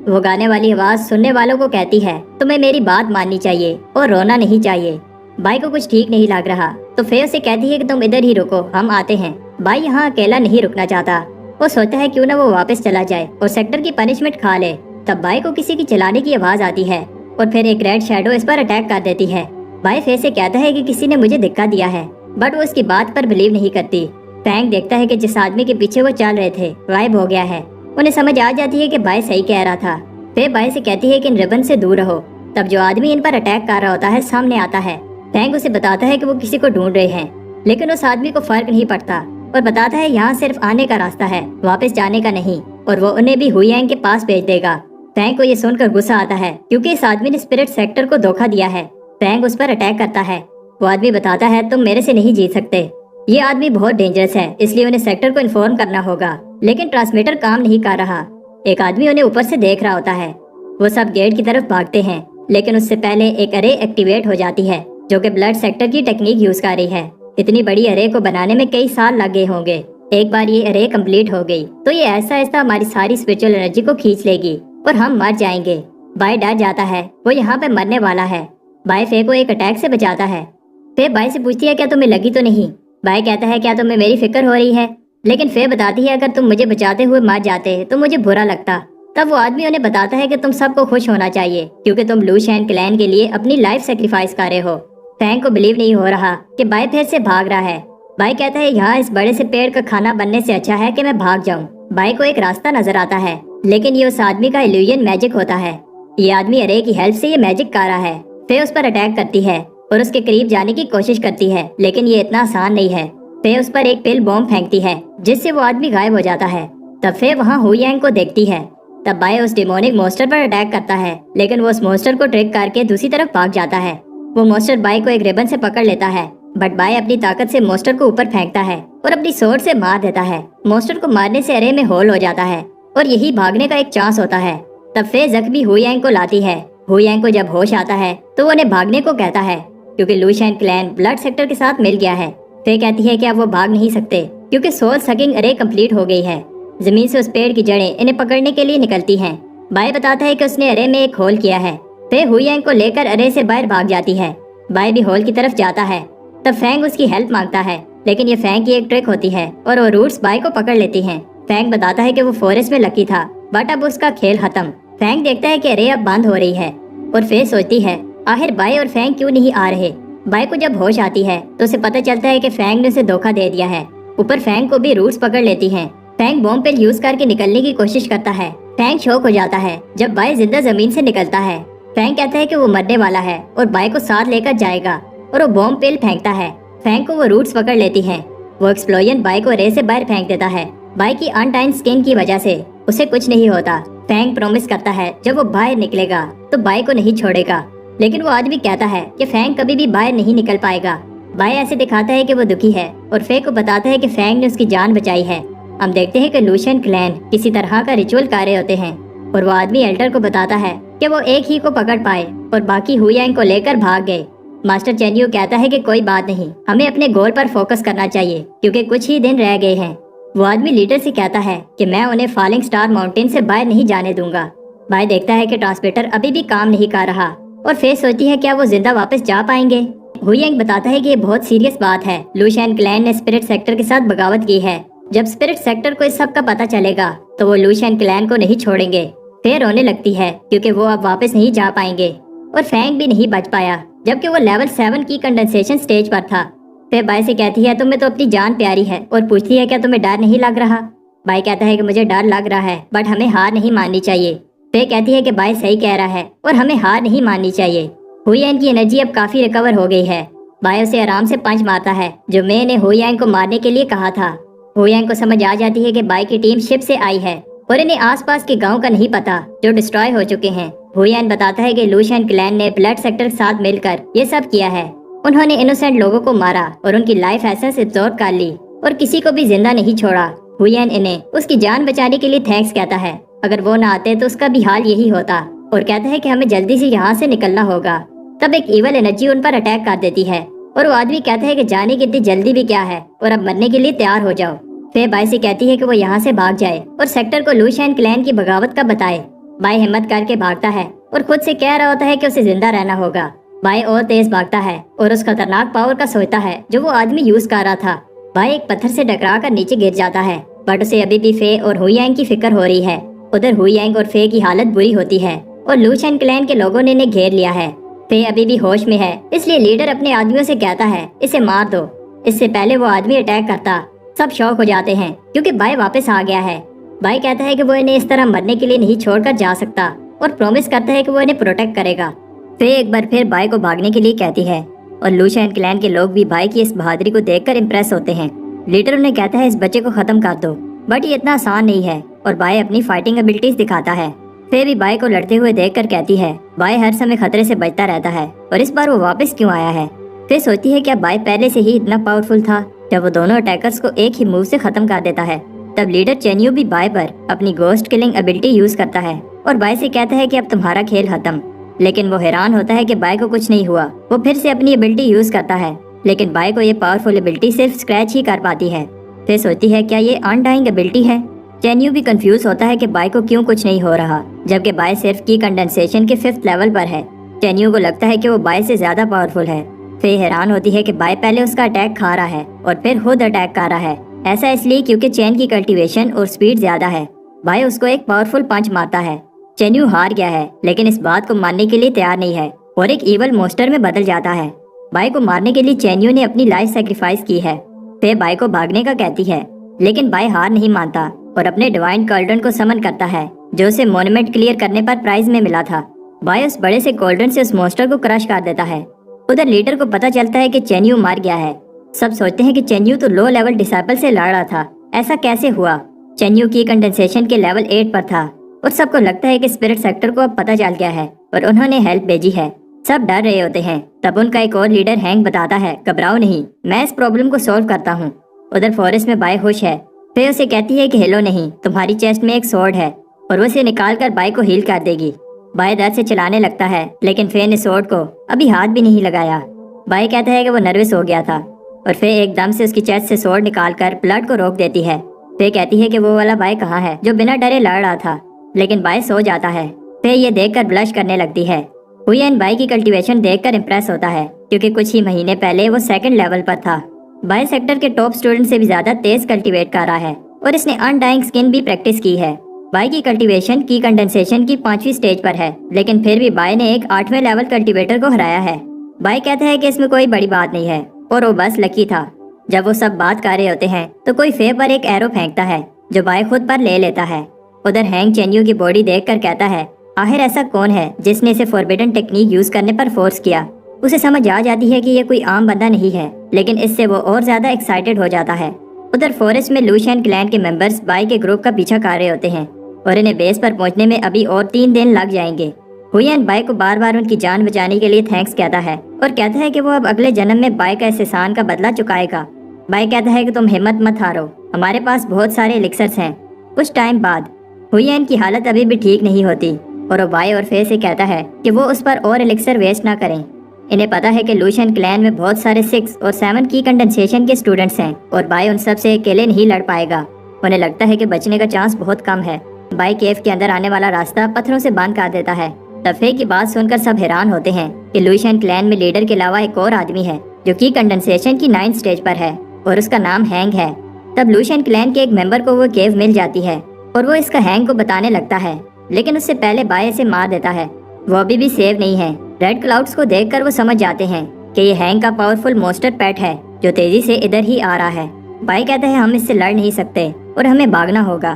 A: वो गाने वाली आवाज सुनने वालों को कहती है तुम्हें मेरी बात माननी चाहिए और रोना नहीं चाहिए। बाई को कुछ ठीक नहीं लग रहा तो फे उसे कहती है कि तुम इधर ही रुको, हम आते हैं। बाई यहाँ अकेला नहीं रुकना चाहता। वो सोचता है क्यों ना वो वापस चला जाए और सेक्टर की पनिशमेंट खा ले। तब बाई को किसी की चलाने की आवाज आती है और फिर एक रेड शैडो इस पर अटैक कर देती है। बाई फे से कहता है कि किसी ने मुझे धक्का दिया है, बट वो इसकी बात पर बिलीव नहीं करती। फैंग देखता है कि जिस आदमी के पीछे वो चल रहे थे गायब हो गया है। उन्हें समझ आ जाती है कि बाई सही कह रहा था। फे बाई से कहती है कि इन रिबन से दूर रहो। तब जो आदमी इन पर अटैक कर रहा होता है सामने आता है। फैंग उसे बताता है कि वो किसी को ढूंढ रहे हैं, लेकिन उस आदमी को फर्क नहीं पड़ता और बताता है यहाँ सिर्फ आने का रास्ता है, वापस जाने का नहीं, और वो उन्हें भी हुयांग के पास भेज देगा। फैंग को ये सुनकर गुस्सा आता है क्योंकि इस आदमी ने स्पिरिट सेक्टर को धोखा दिया है। फैंग उस पर अटैक करता है। वो आदमी बताता है तुम मेरे से नहीं जीत सकते, ये आदमी बहुत डेंजरस है, इसलिए उन्हें सेक्टर को इन्फॉर्म करना होगा। लेकिन ट्रांसमीटर काम नहीं कर रहा। एक आदमी उन्हें ऊपर से देख रहा होता है। वो सब गेट की तरफ भागते हैं, लेकिन उससे पहले एक अरे एक्टिवेट हो जाती है जो कि ब्लड सेक्टर की टेक्निक यूज कर रही है। इतनी बड़ी अरे को बनाने में कई साल लग गए होंगे। एक बार ये अरे कंप्लीट हो गई तो ये ऐसा ऐसा हमारी सारी स्पिरिचुअल एनर्जी को खींच लेगी और हम मर जाएंगे। बाई डर जाता है, वो यहाँ पे मरने वाला है। बाई फे को एक अटैक से बचाता है। फे बाई से पूछती है क्या तुम्हें लगी तो नहीं। बाई कहता है क्या तुम्हें मेरी फिक्र हो रही है। लेकिन फे बताती है अगर तुम मुझे बचाते हुए मर जाते तो मुझे बुरा लगता। तब वो आदमी उन्हें बताता है कि तुम सबको खुश होना चाहिए क्योंकि तुम लू शैन क्लैन के लिए अपनी लाइफ सेक्रीफाइस कर रहे हो। फैंग को बिलीव नहीं हो रहा कि बाई फिर से भाग रहा है। बाई कहता है यहाँ इस बड़े से पेड़ का खाना बनने से अच्छा है कि मैं भाग जाऊँ। बाई को एक रास्ता नजर आता है, लेकिन ये उस आदमी का इल्यूजन मैजिक होता है। ये आदमी अरे की हेल्प से ये मैजिक कर रहा है। फे उस पर अटैक करती है और उसके करीब जाने की कोशिश करती है, लेकिन ये इतना आसान नहीं है। फे उस पर एक पिल बॉम्ब फेंकती है जिससे वो आदमी गायब हो जाता है। तब फे वहाँ हु यांग को देखती है। तब बाई उस डिमोनिक मोस्टर पर अटैक करता है, लेकिन वो उस मोस्टर को ट्रिक करके दूसरी तरफ भाग जाता है। वो मोस्टर बाई को एक रिबन से पकड़ लेता है, बट बाई अपनी ताकत से मोस्टर को ऊपर फेंकता है और अपनी सोर्ड से मार देता है। मोस्टर को मारने से अरे में होल हो जाता है और यही भागने का एक चांस होता है। तब फे जख्मी हु यांग को लाती है। हु यांग को जब होश आता है तो वो उन्हें भागने को कहता है क्योंकि लू शैन क्लैन ब्लड सेक्टर के साथ मिल गया है। फे कहती है कि अब वो भाग नहीं सकते क्योंकि सोल सकिंग अरे कंप्लीट हो गई है। जमीन से उस पेड़ की जड़ें इन्हें पकड़ने के लिए निकलती हैं। बाई बताता है कि उसने अरे में एक होल किया है। फे हु यांग को लेकर अरे से बाहर भाग जाती है। बाई भी होल की तरफ जाता है। तब फैंग उसकी हेल्प मांगता है, लेकिन ये फैंग की एक ट्रिक होती है और वो रूट्स बाई को पकड़ लेती हैं। फैंग बताता है कि वो फॉरेस्ट में लकी था, बट अब उसका खेल खत्म। फैंग देखता है कि अरे अब बंद हो रही है और फे सोचती है आखिर बाई और फैंग क्यों नहीं आ रहे। बाई को जब होश आती है तो उसे पता चलता है कि फैंग ने उसे धोखा दे दिया है। ऊपर फैंग को भी रूट्स पकड़ लेती हैं। फैंग बॉम्ब पिल यूज करके निकलने की कोशिश करता है। फैंग शॉक हो जाता है जब बाई जिंदा जमीन से निकलता है। फैंग कहता है कि वो मरने वाला है और बाई को साथ लेकर जाएगा और वो बॉम्ब पिल फेंकता है। फैंग को वो रूट्स पकड़ लेती हैं। वो एक्सप्लोजन बाई को रे से बाहर फेंक देता है। बाई की अनटाइन स्किन की वजह से उसे कुछ नहीं होता। फैंग प्रॉमिस करता है जब वो बाहर निकलेगा तो बाई को नहीं छोड़ेगा, लेकिन वो आदमी कहता है कि फैंग कभी भी बाहर नहीं निकल पाएगा। बाई ऐसे दिखाता है कि वो दुखी है और फे को बताता है कि फैंग ने उसकी जान बचाई है। हम देखते हैं कि लू शैन क्लैन किसी तरह का रिचुअल कर रहे होते हैं और वो आदमी एल्डर को बताता है कि वो एक ही को पकड़ पाए और बाकी हु यांग को लेकर भाग गए। मास्टर चेन यू कहता है कि कोई बात नहीं, हमें अपने गोल पर फोकस करना चाहिए क्योंकि कुछ ही दिन रह गए हैं। वो आदमी लीडर से कहता है कि मैं उन्हें फॉलिंग स्टार माउंटेन से बाहर नहीं जाने दूंगा। बाई देखता है कि ट्रांसमीटर अभी भी काम नहीं कर रहा और फेस सोचती है क्या वो जिंदा वापस जा पाएंगे। हु यांग बताता है कि ये बहुत सीरियस बात है। लू शैन क्लैन ने स्पिरिट सेक्टर के साथ बगावत की है। जब स्पिरिट सेक्टर को इस सब का पता चलेगा तो वो लू शैन क्लैन को नहीं छोड़ेंगे। फिर रोने लगती है क्योंकि वो अब वापस नहीं जा पाएंगे और फैंग भी नहीं बच पाया जबकि वो लेवल 7 की कंडेंसेशन स्टेज पर था। फिर बाई से कहती है तुम्हें तो अपनी जान प्यारी है और पूछती है क्या तुम्हें डर नहीं लग रहा। बाई कहता है कि मुझे डर लग रहा है बट हमें हार नहीं माननी चाहिए। फिर कहती है कि बाई सही कह रहा है और हमें हार नहीं माननी चाहिए। हु यांग की एनर्जी अब काफी रिकवर हो गई है। बाई उसे आराम से पंच मारता है जो मे ने हु यांग को मारने के लिए कहा था। हु यांग को समझ आ जाती है कि बाई की टीम शिप से आई है और इन्हें आसपास के गांव का नहीं पता जो डिस्ट्रॉय हो चुके हैं। हु यांग बताता है कि लू शैन क्लैन ने ब्लड सेक्टर के साथ मिलकर ये सब किया है। उन्होंने इनोसेंट लोगों को मारा और उनकी लाइफ एसेंस एब्जॉर्ब कर ली और किसी को भी जिंदा नहीं छोड़ा। हु यांग इन्हें उसकी जान बचाने के लिए थैंक्स कहता है। अगर वो ना आते तो उसका भी हाल यही होता और कहता है कि हमें जल्दी से यहाँ से निकलना होगा। तब एक इवल एनर्जी उन पर अटैक कर देती है और वो आदमी कहता है कि जाने की इतनी जल्दी भी क्या है और अब मरने के लिए तैयार हो जाओ। फिर बाई से कहती है कि वो यहाँ से भाग जाए और सेक्टर को लू शैन क्लैन की बगावत का बताए। बाई हिम्मत करके भागता है और खुद से कह रहा होता है कि उसे जिंदा रहना होगा। बाई और तेज भागता है और उस खतरनाक पावर का सोचता है जो वो आदमी यूज कर रहा था। बाई एक पत्थर से टकरा कर नीचे गिर जाता है बट उसे अभी भी फे और हु यांग की फिक्र हो रही है। उधर हु यांग और फे की हालत बुरी होती है और लू शैन क्लैन के लोगों ने इन्हें घेर लिया है। फे अभी भी होश में है, इसलिए लीडर अपने आदमियों से कहता है इसे मार दो। इससे पहले वो आदमी अटैक करता सब शॉक हो जाते हैं क्योंकि बाई वापस आ गया है। बाई कहता है कि वो इन्हें इस तरह मरने के लिए नहीं छोड़कर जा सकता और प्रॉमिस करता है कि वो इन्हें प्रोटेक्ट करेगा। फे एक बार फिर बाई को भागने के लिए कहती है और लू शैन क्लैन के लोग भी बाई की इस बहादुरी को देखकर इम्प्रेस होते हैं। लीडर उन्हें कहता है इस बच्चे को खत्म कर दो, बट ये इतना आसान नहीं है और बाई अपनी फाइटिंग एबिलिटीज दिखाता है। फे भी बाई को लड़ते हुए देखकर कहती है बाई हर समय खतरे से बचता रहता है और इस बार वो वापस क्यों आया है। फे सोचती है क्या बाई पहले से ही इतना पावरफुल था जब वो दोनों अटैकर्स को एक ही मूव से खत्म कर देता है। तब लीडर चेन्यू भी बाई पर अपनी गोस्ट किलिंग एबिलिटी यूज करता है और बाई से कहता है कि अब तुम्हारा खेल खत्म। लेकिन वो हैरान होता है कि बाई को कुछ नहीं हुआ। वो फिर से अपनी एबिलिटी यूज करता है, लेकिन बाई को ये पावरफुल एबिलिटी सिर्फ स्क्रैच ही कर पाती है। फिर सोचती है क्या ये अनडाइंग एबिलिटी है। चेन्यू भी कंफ्यूज होता है कि बाई को क्यों कुछ नहीं हो रहा जबकि बाई सिर्फ की कंडेंसेशन के 5th लेवल पर है। चेन्यू को लगता है कि वो बाई से ज्यादा पावरफुल है। फे हैरान होती है कि बाई पहले उसका अटैक खा रहा है और फिर खुद अटैक कर रहा है। ایسا اس لیے کیونکہ چین کی کلٹیویشن اور سپیڈ زیادہ ہے۔ بھائی اس کو ایک پاورفل پنچ مارتا ہے۔ چینیو ہار گیا ہے لیکن اس بات کو ماننے کے لیے تیار نہیں ہے اور ایک ایول مونسٹر میں بدل جاتا ہے۔ بھائی کو مارنے کے لیے چینیو نے اپنی لائف سیکریفائس کی ہے۔ فے بھائی کو بھاگنے کا کہتی ہے لیکن بھائی ہار نہیں مانتا اور اپنے ڈیوائن کولڈرن کو سمن کرتا ہے جو اسے مونومنٹ کلیئر کرنے پر پرائز میں ملا تھا۔ بھائی اس بڑے سے کولڈرن سے اس مونسٹر کو کرش کر دیتا ہے۔ ادھر لیڈر کو پتا چلتا ہے کہ چینیو مار گیا ہے۔ سب سوچتے ہیں کہ چینیو تو لو لیول ڈسائپل سے لڑ رہا تھا، ایسا کیسے ہوا؟ چینیو کی کنڈنسیشن کے لیول 8 پر تھا اور سب کو لگتا ہے کہ اسپرٹ سیکٹر کو اب پتا چل گیا ہے اور انہوں نے ہیلپ بھیجی ہے۔ سب ڈر رہے ہوتے ہیں، تب ان کا ایک اور لیڈر ہینگ بتاتا ہے گھبراؤ نہیں، میں اس پرابلم کو سولو کرتا ہوں۔ ادھر فورسٹ میں بائی خوش ہے۔ فے اسے کہتی ہے کہ ہلو نہیں، تمہاری چیسٹ میں ایک سورڈ ہے اور وہ اسے نکال کر بائی کو ہیل کر دے گی۔ بائی درد سے چلانے لگتا ہے لیکن فے نے سورڈ کو ابھی ہاتھ بھی نہیں لگایا۔ بائی کہتا ہے کہ وہ نروس ہو گیا تھا اور فے ایک دم سے اس کی چیسٹ سے سورڈ نکال کر بلڈ کو روک دیتی ہے۔ فے کہتی ہے کہ وہ والا بائی کہاں ہے جو بنا ڈرے لڑ رہا تھا، لیکن بائی سو جاتا ہے۔ فے یہ دیکھ کر بلش کرنے لگتی ہے۔ ہوئین بائی کی کلٹیویشن دیکھ کر امپریس ہوتا ہے کیونکہ کچھ ہی مہینے پہلے وہ سیکنڈ لیول پر تھا۔ بائی سیکٹر کے ٹاپ اسٹوڈنٹ سے بھی زیادہ تیز کلٹیویٹ کر رہا ہے اور اس نے انڈائنگ سکن بھی پریکٹس کی ہے۔ بائی کی کلٹیویشن کی کنڈنسیشن کی 5ویں سٹیج پر ہے لیکن پھر بھی بائی نے ایک 8ویں لیول کلٹیویٹر کو ہرایا ہے۔ بائی کہتا ہے کہ اس میں کوئی بڑی بات نہیں ہے اور وہ بس لکی تھا۔ جب وہ سب بات کر رہے ہوتے ہیں تو کوئی فے پر ایک ایرو پھینکتا ہے جو بائی خود پر لے لیتا ہے۔ ادھر ہینگ چینیو کی باڈی دیکھ کر کہتا ہے آخر ایسا کون ہے جس نے اسے فوربیڈن ٹیکنیک یوز کرنے پر فورس کیا۔ اسے سمجھ آ جاتی ہے کہ یہ کوئی عام بندہ نہیں ہے لیکن اس سے وہ اور زیادہ ایکسائٹڈ ہو جاتا ہے۔ ادھر فورسٹ میں لوشین کلین کے ممبرز بائی کے گروپ کا پیچھا کر رہے ہوتے ہیں اور انہیں بیس پر پہنچنے میں ابھی اور 3 دن لگ جائیں گے۔ ہوئین بائی کو بار بار ان کی جان بچانے کے لیے تھینکس کہتا ہے اور کہتا ہے کہ وہ اب اگلے جنم میں بائی کا اس احسان کا بدلہ چکائے گا۔ بائی کہتا ہے کہ تم ہمت مت ہارو، ہمارے پاس بہت سارے ایلکسرز ہیں۔ کچھ ٹائم بعد ہوئین کی حالت ابھی بھی ٹھیک نہیں ہوتی اور وہ بائی اور فے سے کہتا ہے کہ وہ اس پر اور ایلکسر ویسٹ نہ کریں۔ انہیں پتا ہے کہ لوشین کلین میں بہت سارے 6 اور 7 کی کنڈنسیشن کے سٹوڈنٹس ہیں اور بائی ان سب سے اکیلے نہیں لڑ پائے گا۔ انہیں لگتا ہے کہ بچنے کا چانس بہت کم ہے۔ بائی کیف کے اندر آنے والا راستہ پتھروں سے بند کر دیتا ہے۔ فے کی بات سن کر سب حیران ہوتے ہیں کہ لوشین کلین میں لیڈر کے علاوہ ایک اور آدمی ہے جو کی کنڈنسیشن کی 9 سٹیج پر ہے اور اس کا نام ہینگ ہے۔ تب لوشین کلین کے ایک ممبر کو وہ کیو مل جاتی ہے اور وہ اس کا ہینگ کو بتانے لگتا ہے لیکن اس سے پہلے بائی اسے مار دیتا ہے۔ وہ ابھی بھی سیو نہیں ہے۔ ریڈ کلاؤڈز کو دیکھ کر وہ سمجھ جاتے ہیں کہ یہ ہینگ کا پاورفل مونسٹر پیٹ ہے جو تیزی سے ادھر ہی آ رہا ہے۔ بائی کہتا ہے ہم اس سے لڑ نہیں سکتے اور ہمیں بھاگنا ہوگا،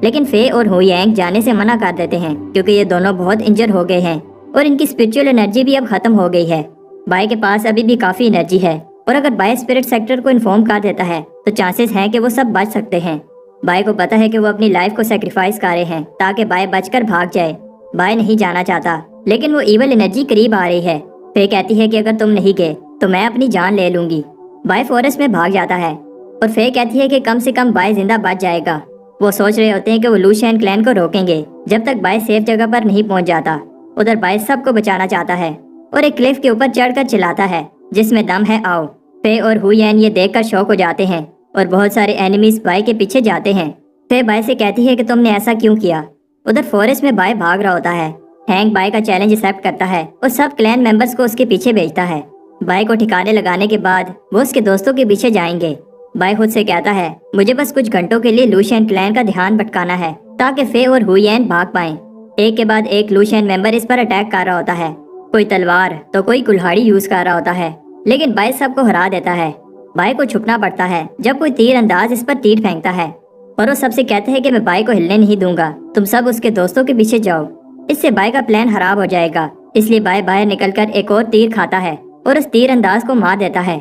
A: لیکن فے اور ہوئینگ جانے سے منع کر دیتے ہیں کیونکہ یہ دونوں بہت انجر ہو گئے ہیں اور ان کی اسپرچول انرجی بھی اب ختم ہو گئی ہے۔ بائی کے پاس ابھی بھی کافی انرجی ہے اور اگر بائی اسپرٹ سیکٹر کو انفارم کر دیتا ہے تو چانسز ہیں کہ وہ سب بچ سکتے ہیں۔ بائی کو پتا ہے کہ وہ اپنی لائف کو سیکریفائس کر رہے ہیں تاکہ بائی بچ کر بھاگ جائے۔ بائی نہیں جانا چاہتا لیکن وہ ایول انرجی قریب آ رہی ہے۔ فے کہتی ہے کہ اگر تم نہیں گئے تو میں اپنی جان لے لوں گی۔ بائی فورسٹ میں بھاگ جاتا ہے اور فے کہتی ہے کہ کم سے کم بائی زندہ بچ جائے گا۔ وہ سوچ رہے ہوتے ہیں کہ وہ لوشین کلین کو روکیں گے جب تک بائی سیف جگہ پر نہیں پہنچ جاتا۔ ادھر بائی سب کو بچانا چاہتا ہے اور ایک کلف کے اوپر چڑھ کر چلاتا ہے جس میں دم ہے آؤ۔ فے اور ہوئین یہ دیکھ کر شوک ہو جاتے ہیں اور بہت سارے اینیمیز بائی کے پیچھے جاتے ہیں۔ فے بائی سے کہتی ہے کہ تم نے ایسا کیوں کیا۔ ادھر فورسٹ میں بائی بھاگ رہا ہوتا ہے۔ ہینگ بائی کا چیلنج ایکسپٹ کرتا ہے اور سب کلین ممبرز کو اس کے پیچھے بھیجتا ہے۔ بائی کو ٹھکانے لگانے کے بعد وہ اس کے دوستوں کے پیچھے جائیں گے۔ بائی خود سے کہتا ہے مجھے بس کچھ گھنٹوں کے لیے لوشین کلین کا دھیان بھٹکانا ہے تاکہ فے اور ہوئین بھاگ پائیں۔ ایک کے بعد ایک لوشین ممبر اس پر اٹیک کر رہا ہوتا ہے، کوئی تلوار تو کوئی کلہاڑی یوز کر رہا ہوتا ہے، لیکن بائی سب کو ہرا دیتا ہے۔ بائی کو چھپنا پڑتا ہے جب کوئی تیر انداز اس پر تیر پھینکتا ہے اور وہ سب سے کہتا ہے کہ میں بائی کو ہلنے نہیں دوں گا، تم سب اس کے دوستوں کے پیچھے جاؤ۔ اس سے بائی کا پلان خراب ہو جائے گا، اس لیے بائی باہر نکل کر ایک اور تیر کھاتا ہے اور اس تیر انداز کو مار دیتا ہے۔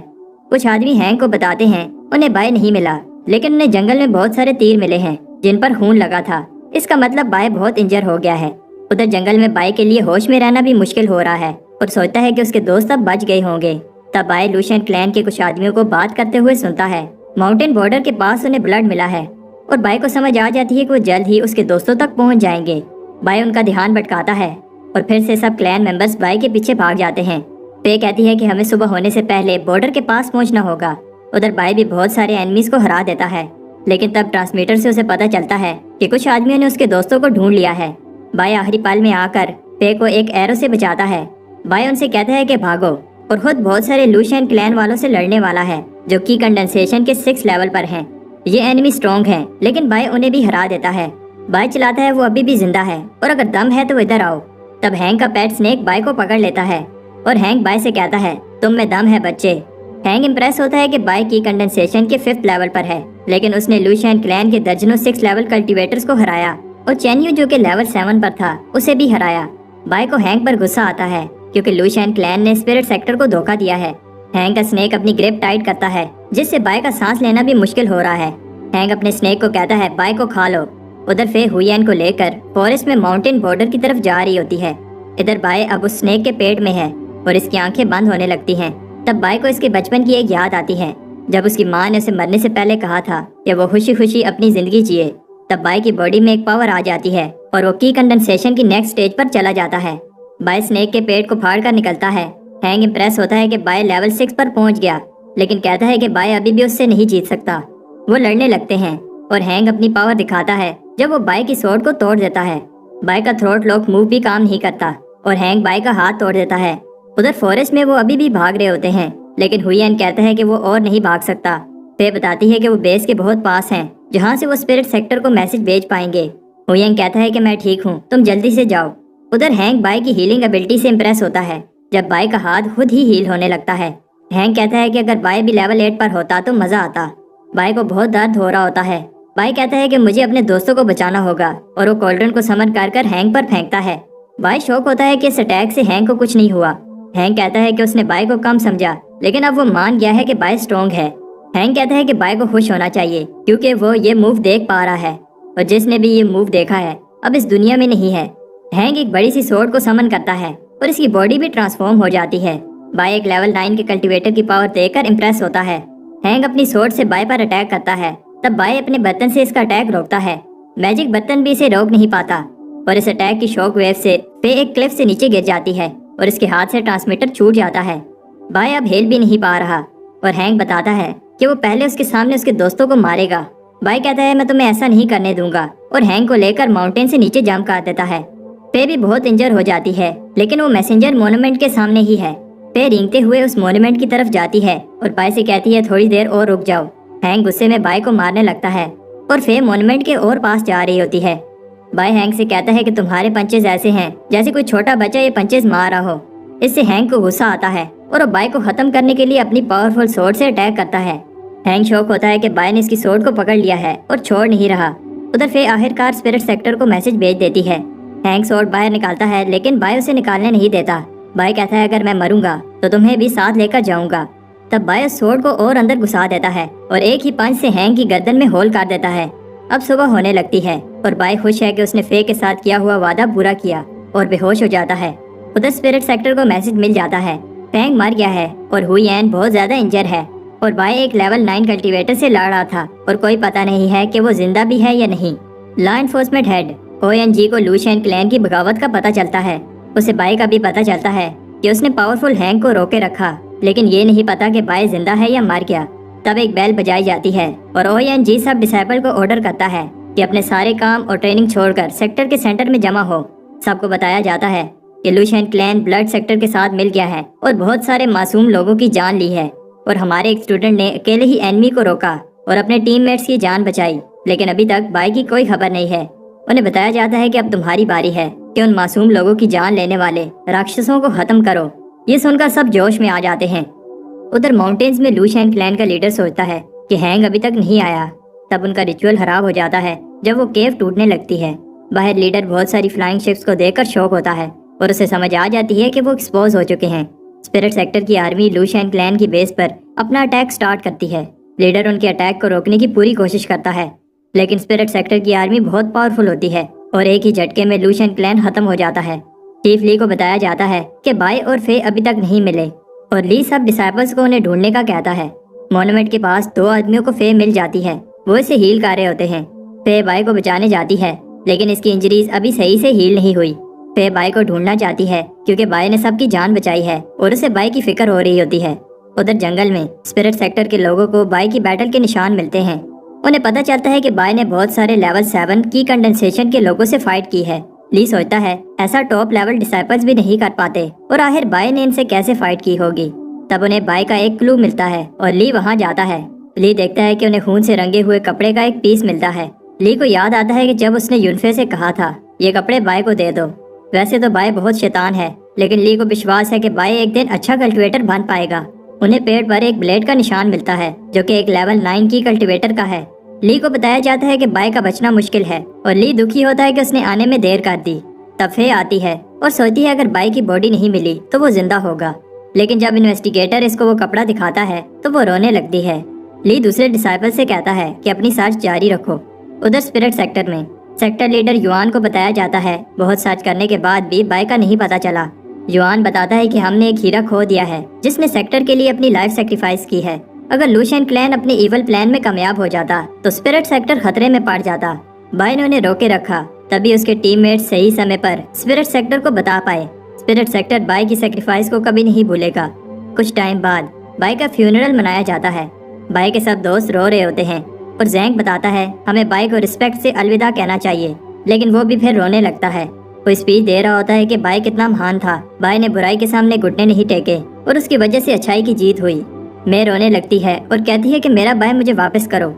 A: کچھ آدمی ہینگ کو بتاتے ہیں انہیں بائی نہیں ملا لیکن انہیں جنگل میں بہت سارے تیر ملے ہیں جن پر خون لگا تھا، اس کا مطلب بائی بہت انجر ہو گیا ہے۔ ادھر جنگل میں بائی کے لیے ہوش میں رہنا بھی مشکل ہو رہا ہے اور سوچتا ہے کہ اس کے دوست اب بچ گئے ہوں گے۔ تب بائی لوشین کلین کے کچھ آدمیوں کو بات کرتے ہوئے سنتا ہے۔ ماؤنٹین بارڈر کے پاس انہیں بلڈ ملا ہے اور بائی کو سمجھ آ جاتی ہے کہ وہ جلد ہی اس کے دوستوں تک پہنچ جائیں گے۔ بائی ان کا دھیان بھٹکاتا ہے اور پھر سے سب کلین ممبرز بائی کے پیچھے بھاگ جاتے ہیں۔ فے کہتی ہے کہ ہمیں صبح ہونے سے پہلے بارڈر کے پاس پہنچنا ہوگا۔ ادھر بائی بھی بہت سارے اینیمیز کو ہرا دیتا ہے لیکن تب ٹرانسمیٹر سے اسے پتا چلتا ہے کہ کچھ آدمیوں نے اس کے دوستوں کو ڈھونڈ لیا ہے۔ بائی آخری پل میں آ کر فے کو ایک ایرو سے بچاتا ہے۔ بائی ان سے کہتا ہے کہ بھاگو اور خود بہت سارے لوشین کلین والوں سے لڑنے والا ہے جو کی کنڈنسیشن کے 6 لیول پر ہیں۔ یہ اینیمی اسٹرانگ ہیں لیکن بائی انہیں بھی ہرا دیتا ہے۔ بائی چلاتا ہے وہ ابھی بھی زندہ ہے اور اگر دم ہے تو ادھر آؤ۔ تب ہینک کا پیٹ سنیک بائی کو پکڑ لیتا ہے اور ہینک بائی سے کہتا ہے تم میں دم ہے بچے۔ ہینک امپریس ہوتا ہے کہ بائی کی کنڈنسیشن کے 5th لیول پر ہے، لیکن اس نے لوشین کلین کے درجنوں 6 لیول کلٹیویٹرز کو ہرایا اور چینیو جو کہ لیول 7 پر تھا اسے بھی ہرایا۔ بائی کو ہینک پر غصہ آتا ہے کیونکہ لوشین کلین نے اسپرٹ سیکٹر کو دھوکہ دیا ہے۔ ہینک کا سنیک اپنی گرپ ٹائٹ کرتا ہے جس سے بائی کا سانس لینا بھی مشکل ہو رہا ہے۔ ہینک اپنے سنیک کو کہتا ہے بائی کو کھا لو۔ ادھر فے ہوئین کو لے کر فورسٹ میں ماؤنٹین بارڈر کی طرف جا رہی ہوتی ہے۔ ادھر بائی اب اس سنیک کے پیٹ میں ہے اور اس کی آنکھیں بند ہونے لگتی ہیں۔ تب بائی کو اس کے بچپن کی ایک یاد آتی ہے جب اس کی ماں نے اسے مرنے سے پہلے کہا تھا کہ وہ خوشی خوشی اپنی زندگی جیے۔ تب بائی کی باڈی میں ایک پاور آ جاتی ہے اور وہ کی کنڈنسیشن کی نیکسٹ سٹیج پر چلا جاتا ہے۔ بائی سنیک کے پیٹ کو پھاڑ کر نکلتا ہے۔ ہینگ امپریس ہوتا ہے کہ بائی لیول 6 پر پہنچ گیا، لیکن کہتا ہے کہ بائی ابھی بھی اس سے نہیں جیت سکتا۔ وہ لڑنے لگتے ہیں اور ہینگ اپنی پاور دکھاتا ہے جب وہ بائی کی سورڈ کو توڑ دیتا ہے۔ بائی کا تھروٹ لاک موو بھی کام نہیں کرتا اور ہینگ بائی کا ہاتھ توڑ دیتا ہے۔ ادھر فورسٹ میں وہ ابھی بھی بھاگ رہے ہوتے ہیں، لیکن ہوئین کہتا ہے کہ وہ اور نہیں بھاگ سکتا۔ فے بتاتی ہے کہ وہ بیس کے بہت پاس ہیں جہاں سے وہ اسپرٹ سیکٹر کو میسج بھیج پائیں گے۔ ہوئین کہتا ہے کہ میں ٹھیک ہوں، تم جلدی سے جاؤ۔ ادھر ہینگ بائی کی ہیلنگ ابیلٹی سے امپریس ہوتا ہے جب بائی کا ہاتھ خود ہی ہیل ہونے لگتا ہے۔ ہینگ کہتا ہے کہ اگر بائی بھی لیول 8 پر ہوتا تو مزہ آتا۔ بائی کو بہت درد ہو رہا ہوتا ہے۔ بائی کہتا ہے کہ مجھے اپنے دوستوں کو بچانا ہوگا اور وہ کولڈرن کو سمن کر کر ہینگ پر پھینکتا ہے۔ بائی شوق ہوتا ہے کہ اس اٹیک سے ہینگ کو کچھ نہیں ہوا۔ ہینگ کہتا ہے کہ اس نے بائی کو کم سمجھا، لیکن اب وہ مان گیا ہے کہ بائی اسٹرانگ ہے۔ ہینگ کہتا ہے کہ بائی کو خوش ہونا چاہیے کیونکہ وہ یہ موو دیکھ پا رہا ہے اور جس نے بھی یہ موو دیکھا ہے اب اس دنیا میں نہیں ہے۔ ہینگ ایک بڑی سی سورڈ کو سمن کرتا ہے اور اس کی باڈی بھی ٹرانسفارم ہو جاتی ہے۔ بائی ایک لیول 9 کے کلٹیویٹر کی پاور دیکھ کر امپریس ہوتا ہے۔ ہینگ اپنی سورڈ سے بائی پر اٹیک کرتا ہے، تب بائی اپنے برتن سے اس کا اٹیک روکتا ہے۔ میجک برتن بھی اسے روک نہیں پاتا اور اس اٹیک کی شوک ویو سے فے ایک کلف سے نیچے گر جاتی ہے اور اس کے ہاتھ سے ٹرانسمیٹر چھوٹ جاتا ہے۔ بائی اب ہیل بھی نہیں پا رہا اور ہینگ بتاتا ہے کہ وہ پہلے اس کے سامنے اس کے دوستوں کو مارے گا۔ بائی کہتا ہے میں تمہیں ایسا نہیں کرنے دوں گا اور ہینگ کو لے کر ماؤنٹین سے نیچے جمپ کر دیتا ہے۔ فے بھی بہت انجر ہو جاتی ہے، لیکن وہ میسنجر مونومنٹ کے سامنے ہی ہے۔ فے رینگتے ہوئے اس مونومنٹ کی طرف جاتی ہے اور بائی سے کہتی ہے تھوڑی دیر اور رک جاؤ۔ ہینگ غصے میں بائی کو مارنے لگتا ہے اور فے مونومنٹ کے اور پاس جا رہی ہوتی ہے۔ بائی ہینگ سے کہتا ہے کہ تمہارے پنچز ایسے ہیں جیسے کوئی چھوٹا بچہ یہ پنچز مار رہا ہو۔ اس سے ہینگ کو غصہ آتا ہے اور وہ بائی کو ختم کرنے کے لیے اپنی پاورفل سورڈ سے اٹیک کرتا ہے۔ ہینگ شوق ہوتا ہے کہ بائی نے اس کی سورڈ کو پکڑ لیا ہے اور چھوڑ نہیں رہا۔ ادھر فے آخر کار اسپرٹ سیکٹر کو میسج بھیج دیتی ہے۔ ہینگ سورڈ باہر نکالتا ہے لیکن بائی اسے نکالنے نہیں دیتا۔ بائی کہتا ہے اگر میں مروں گا تو تمہیں بھی ساتھ لے کر جاؤں گا۔ تب بائی اس سورڈ کو اور اندر گھسا دیتا ہے اور ایک ہی پنچ سے ہینگ کی گردن میں ہول کر دیتا ہے۔ اب صبح ہونے لگتی ہے اور بائی خوش ہے کہ اس نے فے کے ساتھ کیا ہوا وعدہ پورا کیا اور بے ہوش ہو جاتا ہے۔ ادھر اسپرٹ سیکٹر کو میسج مل جاتا ہے فینگ مر گیا ہے اور ہوئین بہت زیادہ انجر ہے اور بائی ایک لیول 9 کلٹیویٹر سے لڑ رہا تھا اور کوئی پتہ نہیں ہے کہ وہ زندہ بھی ہے یا نہیں۔ لا انفورسمنٹ ہیڈ ONG کو لوشین کلین کی بغاوت کا پتہ چلتا ہے۔ اسے بائی کا بھی پتہ چلتا ہے کہ اس نے پاورفل ہینگ کو روکے رکھا، لیکن یہ نہیں پتا کہ بائی زندہ ہے یا مر گیا۔ تب ایک بیل بجائی جاتی ہے اور ONG سب ڈسائپل کو آرڈر کرتا ہے کہ اپنے سارے کام اور ٹریننگ چھوڑ کر سیکٹر کے سینٹر میں جمع ہو۔ سب کو بتایا جاتا ہے کہ لوشین کلین بلڈ سیکٹر کے ساتھ مل گیا ہے اور بہت سارے معصوم لوگوں کی جان لی ہے، اور ہمارے ایک اسٹوڈنٹ نے اکیلے ہی اینمی کو روکا اور اپنے ٹیم میٹس کی جان بچائی، لیکن ابھی تک بائی کی کوئی خبر نہیں ہے۔ انہیں بتایا جاتا ہے کہ اب تمہاری باری ہے کہ ان معصوم لوگوں کی جان لینے والے راکشسوں کو ختم کرو۔ یہ سن کر سب جوش میں آ جاتے ہیں۔ ادھر ماؤنٹینز میں لوشین کلین کا لیڈر سوچتا ہے کہ ہینگ ابھی تک نہیں آیا۔ تب ان کا ریچول خراب ہو جاتا ہے جب وہ کیو ٹوٹنے لگتی ہے۔ باہر لیڈر بہت ساری فلائنگ شپس کو دیکھ کر شوق ہوتا ہے اور اسے سمجھ آ جاتی ہے کہ وہ ایکسپوز ہو چکے ہیں۔ اسپرٹ سیکٹر کی آرمی لوشین کلین کی بیس پر اپنا اٹیک سٹارٹ کرتی ہے۔ لیڈر ان کے اٹیک کو روکنے کی پوری کوشش کرتا ہے، لیکن اسپرٹ سیکٹر کی آرمی بہت پاورفل ہوتی ہے اور ایک ہی جھٹکے میں لوشین کلین ختم ہو جاتا ہے۔ چیف لی کو بتایا جاتا ہے کہ بائی اور فے ابھی تک نہیں ملے اور لی سب ڈسائپلز کو انہیں ڈھونڈنے کا کہتا ہے۔ مونومنٹ کے پاس 2 آدمیوں کو فے مل جاتی ہے، وہ اسے ہیل کر رہے ہوتے ہیں۔ فے بائی کو بچانے جاتی ہے، لیکن اس کی انجریز ابھی صحیح سے ہیل نہیں ہوئی۔ فے بائی کو ڈھونڈنا چاہتی ہے کیونکہ بائی نے سب کی جان بچائی ہے اور اسے بائی کی فکر ہو رہی ہوتی ہے۔ ادھر جنگل میں اسپرٹ سیکٹر کے لوگوں کو بائی کی بیٹل کے نشان ملتے ہیں۔ انہیں پتہ چلتا ہے کہ بائی نے بہت سارے لیول 7 کی کنڈنسیشن کے لوگوں سے فائٹ کی ہے۔ لی سوچتا ہے ایسا ٹاپ لیول ڈسائپلز بھی نہیں کر پاتے اور آخر بائی نے ان سے کیسے فائٹ کی ہوگی۔ تب انہیں بائی کا ایک کلو ملتا ہے اور لی وہاں جاتا ہے۔ لی دیکھتا ہے کہ انہیں خون سے رنگے ہوئے کپڑے کا ایک پیس ملتا ہے۔ لی کو یاد آتا ہے کہ جب اس نے یونفے سے کہا تھا یہ کپڑے بھائی کو دے دو۔ ویسے تو بھائی بہت شیطان ہے، لیکن لی کو وشواس ہے کہ بھائی ایک دن اچھا کلٹیویٹر بن پائے گا۔ انہیں پیٹ پر ایک بلیڈ کا نشان ملتا ہے جو کہ ایک لیول 9 کی کلٹیویٹر کا ہے۔ لی کو بتایا جاتا ہے کہ بھائی کا بچنا مشکل ہے اور لی دکھی ہوتا ہے کہ اس نے آنے میں دیر کر دی۔ تب فے آتی ہے اور سوچتی ہے اگر بھائی کی باڈی نہیں ملی تو وہ زندہ ہوگا، لیکن جب انویسٹیگیٹر اس کو وہ کپڑا دکھاتا ہے تو وہ رونے لگتی ہے۔ لی دوسرے ڈسائپل سے کہتا ہے کہ اپنی سرچ جاری رکھو۔ ادھر اسپرٹ سیکٹر میں سیکٹر لیڈر یوان کو بتایا جاتا ہے بہت سرچ کرنے کے بعد بھی بھائی کا نہیں پتا چلا۔ یوان بتاتا ہے کہ ہم نے ایک ہیرا کھو دیا ہے جس نے سیکٹر کے لیے اپنی لائف سیکریفائس کی ہے۔ اگر لوشین کلین اپنے ایول پلان میں کامیاب ہو جاتا تو اسپرٹ سیکٹر خطرے میں پڑ جاتا۔ بھائی نے انہیں روکے رکھا، تبھی اس کے ٹیم میٹ صحیح سمے پر اسپرٹ سیکٹر کو بتا پائے۔ اسپرٹ سیکٹر بھائی کی سیکریفائس کو کبھی نہیں بھولے گا۔ کچھ ٹائم بعد بھائی کا فیونرل منایا جاتا ہے۔ بھائی کے سب دوست رو رہے ہوتے ہیں اور زینک بتاتا ہے ہمیں بھائی کو رسپیکٹ سے الوداع کہنا چاہیے، لیکن وہ بھی پھر رونے لگتا ہے۔ وہ اسپیچ دے رہا ہوتا ہے کہ بھائی کتنا مہان تھا، بھائی نے برائی کے سامنے گھٹنے نہیں ٹیکے اور اس کی وجہ سے اچھائی کی جیت ہوئی۔ میں رونے لگتی ہے اور کہتی ہے کہ میرا بھائی مجھے واپس کرو۔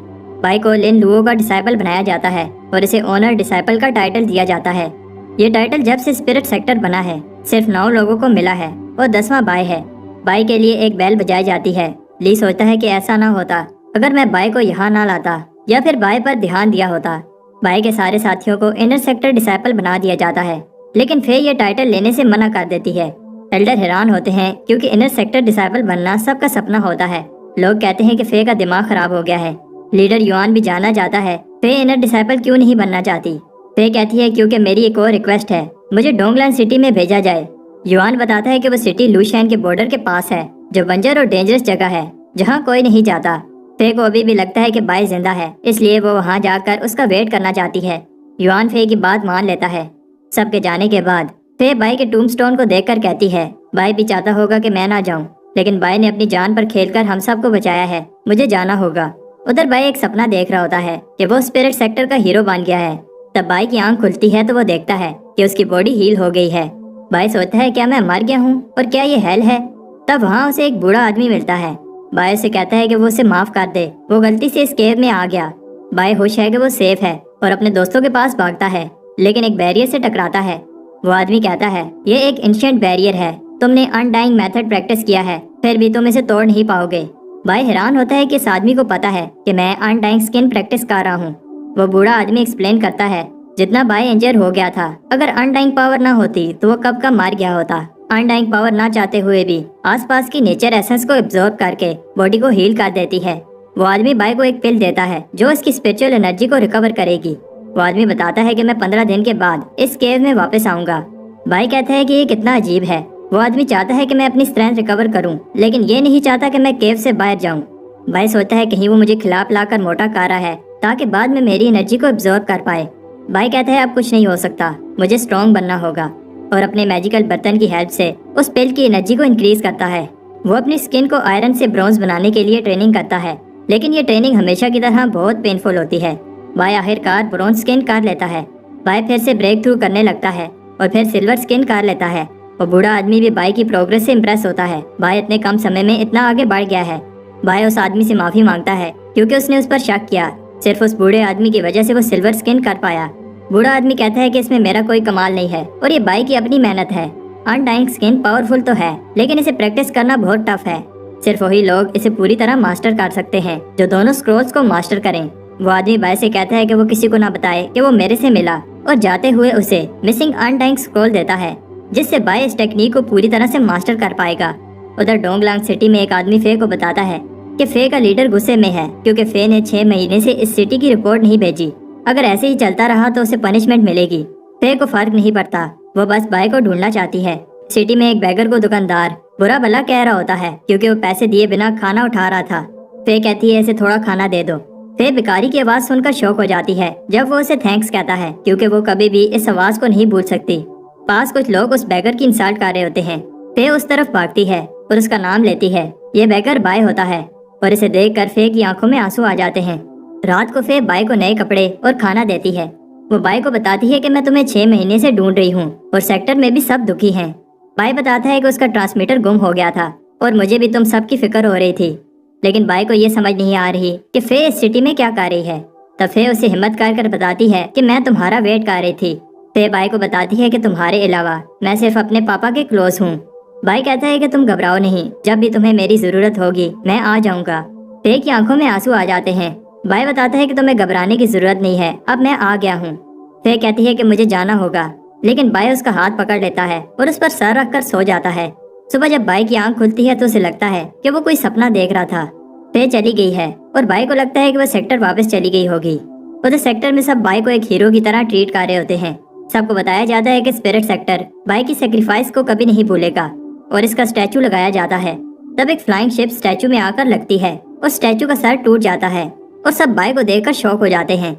A: بھائی کو لن لوو کا ڈسائپل بنایا جاتا ہے اور اسے اونر ڈسائپل کا ٹائٹل دیا جاتا ہے۔ یہ ٹائٹل جب سے اسپرٹ سیکٹر بنا ہے صرف 9 لوگوں کو ملا ہے اور 10واں بھائی ہے۔ بھائی کے لیے ایک بیل بجائی جاتی ہے۔ لی سوچتا ہے کہ ایسا نہ ہوتا اگر میں بھائی کو یہاں نہ لاتا یا پھر بھائی پر دھیان دیا ہوتا۔ بھائی کے سارے ساتھیوں کو انر سیکٹر ڈسائپل بنا دیا جاتا ہے، لیکن فے یہ ٹائٹل لینے سے منع کر دیتی ہے۔ ایلڈر حیران ہوتے ہیں کیونکہ انر سیکٹر ڈسائپل بننا سب کا سپنا ہوتا ہے۔ لوگ کہتے ہیں کہ فے کا دماغ خراب ہو گیا ہے۔ لیڈر یوان بھی جانا جاتا ہے فے انر ڈسائپل کیوں نہیں بننا چاہتی۔ فے کہتی ہے کیونکہ میری ایک اور ریکویسٹ ہے، مجھے ڈونگلان سٹی میں بھیجا جائے۔ یوان بتاتا ہے کہ وہ سٹی لوشین کے بارڈر کے پاس ہے جو بنجر اور ڈینجرس جگہ ہے جہاں کوئی نہیں جاتا۔ فے کو ابھی بھی لگتا ہے کہ بھائی زندہ ہے، اس لیے وہ وہاں جا کر اس کا ویٹ کرنا چاہتی ہے۔ یوان فے کی بات مان لیتا ہے۔ سب کے جانے کے بعد فے بھائی کے ٹوم سٹون کو دیکھ کر کہتی ہے بھائی بھی چاہتا ہوگا کہ میں نہ جاؤں، لیکن بھائی نے اپنی جان پر کھیل کر ہم سب کو بچایا ہے، مجھے جانا ہوگا۔ ادھر بھائی ایک سپنا دیکھ رہا ہوتا ہے کہ وہ اسپرٹ سیکٹر کا ہیرو بن گیا ہے۔ تب بھائی کی آنکھ کھلتی ہے تو وہ دیکھتا ہے کہ اس کی باڈی ہیل ہو گئی ہے۔ بھائی سوچتا ہے کیا میں مر گیا ہوں اور کیا یہ ہیل ہے؟ تب وہاں اسے ایک بوڑھا آدمی ملتا ہے۔ بھائی اسے کہتا ہے کہ وہ اسے معاف کر دے، وہ غلطی سے اس کیو میں آ گیا۔ بھائی خوش ہے کہ وہ سیف ہے اور اپنے دوستوں کے پاس بھاگتا ہے، لیکن ایک بیریئر سے ٹکراتا ہے۔ وہ آدمی کہتا ہے یہ ایک انشینٹ بیریئر ہے، تم نے انڈائنگ میتھڈ پریکٹس کیا ہے پھر بھی تم اسے توڑ نہیں پاؤ گے۔ بھائی حیران ہوتا ہے کہ اس آدمی کو پتا ہے کہ میں انڈائنگ سکن پریکٹس کر رہا ہوں۔ وہ بوڑھا آدمی ایکسپلین کرتا ہے جتنا بھائی انجر ہو گیا تھا، اگر انڈائنگ پاور نہ ہوتی تو وہ کب کا مر گیا ہوتا۔ انڈائنگ پاور نہ چاہتے ہوئے بھی آس پاس کی نیچر ایسنس کو ایبزورب کر کے باڈی کو ہیل کر دیتی ہے۔ وہ آدمی بھائی کو ایک پل دیتا ہے جو اس کی اسپرچل انرجی کو ریکور کرے گی۔ وہ آدمی بتاتا ہے کہ میں 15 دن کے بعد اس کیو میں واپس آؤں گا۔ بھائی کہتا ہے کہ یہ کتنا عجیب ہے۔ وہ آدمی چاہتا ہے کہ میں اپنی اسٹرینتھ ریکور کروں، لیکن یہ نہیں چاہتا کہ میں کیو سے باہر جاؤں۔ بھائی سوچتا ہے کہیں وہ مجھے کھلا پلا کر موٹا کر رہا ہے تاکہ بعد میں میری انرجی کو ایبزورب کر پائے۔ بھائی کہتا ہے اب کچھ نہیں ہو سکتا، مجھے اسٹرانگ بننا ہوگا، اور اپنے میجیکل برتن کی ہیلپ سے اس پل کی انرجی کو انکریز کرتا ہے۔ وہ اپنی سکن کو آئرن سے برونز بنانے کے لیے ٹریننگ کرتا ہے، لیکن یہ ٹریننگ ہمیشہ کی طرح بہت پینفل ہوتی ہے۔ بھائی آخرکار برونز سکن کر لیتا ہے۔ بھائی پھر سے بریک تھرو کرنے لگتا ہے اور پھر سلور سکن کر لیتا ہے۔ وہ بوڑھا آدمی بھی بھائی کی پروگرس سے امپریس ہوتا ہے۔ بھائی اتنے کم سمے میں اتنا آگے بڑھ گیا ہے۔ بھائی اس آدمی سے معافی مانگتا ہے کیونکہ اس نے اس پر شک کیا، صرف اس بوڑھے آدمی کی وجہ سے وہ سلور سکن کر پایا۔ بوڑھا آدمی کہتا ہے کہ اس میں میرا کوئی کمال نہیں ہے اور یہ بھائی کی اپنی محنت ہے۔ انڈائنگ سکن پاورفل تو ہے، لیکن اسے پریکٹس کرنا بہت ٹف ہے۔ صرف وہی لوگ اسے پوری طرح ماسٹر کر سکتے ہیں جو دونوں سکرولز کو ماسٹر کریں۔ وہ آدمی بھائی سے کہتا ہے کہ وہ کسی کو نہ بتائے کہ وہ میرے سے ملا، اور جاتے ہوئے اسے مسنگ انڈائنگ سکرول دیتا ہے جس سے بھائی اس ٹیکنیک کو پوری طرح سے ماسٹر کر پائے گا۔ ادھر ڈونگلانگ سٹی میں ایک آدمی فے کو بتاتا ہے کہ فے کا لیڈر غصے میں ہے کیونکہ فے نے 6 مہینے سے اس سٹی کی رپورٹ نہیں بھیجی۔ اگر ایسے ہی چلتا رہا تو اسے پنشمنٹ ملے گی۔ فے کو فرق نہیں پڑتا، وہ بس بھائی کو ڈھونڈنا چاہتی ہے۔ سٹی میں ایک بیگر کو دکاندار برا بھلا کہہ رہا ہوتا ہے کیونکہ وہ پیسے دیے بنا کھانا اٹھا رہا تھا۔ فے کہتی ہے اسے تھوڑا کھانا دے دو۔ فے بھکاری کی آواز سن کر شوق ہو جاتی ہے جب وہ اسے تھینکس کہتا ہے کیونکہ وہ کبھی بھی اس آواز کو نہیں بھول سکتی۔ پاس کچھ لوگ اس بیگر کی انسالٹ کر رہے ہوتے ہیں۔ فے اس طرف بھاگتی ہے اور اس کا نام لیتی ہے۔ یہ بیگر بھائی ہوتا ہے اور اسے دیکھ کر فے کی آنکھوں میں آنسو آ جاتے ہیں۔ رات کو فے بھائی کو نئے کپڑے اور کھانا دیتی ہے۔ وہ بھائی کو بتاتی ہے کہ میں تمہیں 6 مہینے سے ڈھونڈ رہی ہوں اور سیکٹر میں بھی سب دکھی ہیں۔ بھائی بتاتا ہے کہ اس کا ٹرانسمیٹر گم ہو گیا تھا اور مجھے بھی تم سب کی فکر ہو رہی تھی۔ لیکن بائی کو یہ سمجھ نہیں آ رہی کہ فے اس سٹی میں کیا کر رہی ہے۔ تب فے اسے ہمت کر بتاتی ہے کہ میں تمہارا ویٹ کر رہی تھی۔ فے بائی کو بتاتی ہے کہ تمہارے علاوہ میں صرف اپنے پاپا کے کلوز ہوں۔ بائی کہتا ہے کہ تم گھبراؤ نہیں، جب بھی تمہیں میری ضرورت ہوگی میں آ جاؤں گا۔ فے کی آنکھوں میں آنسو آ جاتے ہیں۔ بائی بتاتا ہے کہ تمہیں گھبرانے کی ضرورت نہیں ہے، اب میں آ گیا ہوں۔ فے کہتی ہے کہ مجھے جانا ہوگا، لیکن بائی اس کا ہاتھ پکڑ لیتا ہے اور اس پر سر رکھ کر سو جاتا ہے۔ صبح جب بائی کی آنکھ کھلتی ہے تو اسے لگتا ہے کہ وہ کوئی سپنا دیکھ رہا تھا۔ فے چلی گئی ہے اور بائی کو لگتا ہے کہ وہ سیکٹر واپس چلی گئی ہوگی۔ ادھر سیکٹر میں سب بائی کو ایک ہیرو کی طرح ٹریٹ کر رہے ہوتے ہیں۔ سب کو بتایا جاتا ہے کہ اسپرٹ سیکٹر بائی کی سیکریفائس کو کبھی نہیں بھولے گا اور اس کا اسٹیچو لگایا جاتا ہے۔ تب ایک فلائنگ شپ اسٹیچو میں آ کر لگتی ہے اور اسٹیچو کا سر ٹوٹ جاتا ہے اور سب بائی کو دیکھ کر شوک ہو جاتے ہیں۔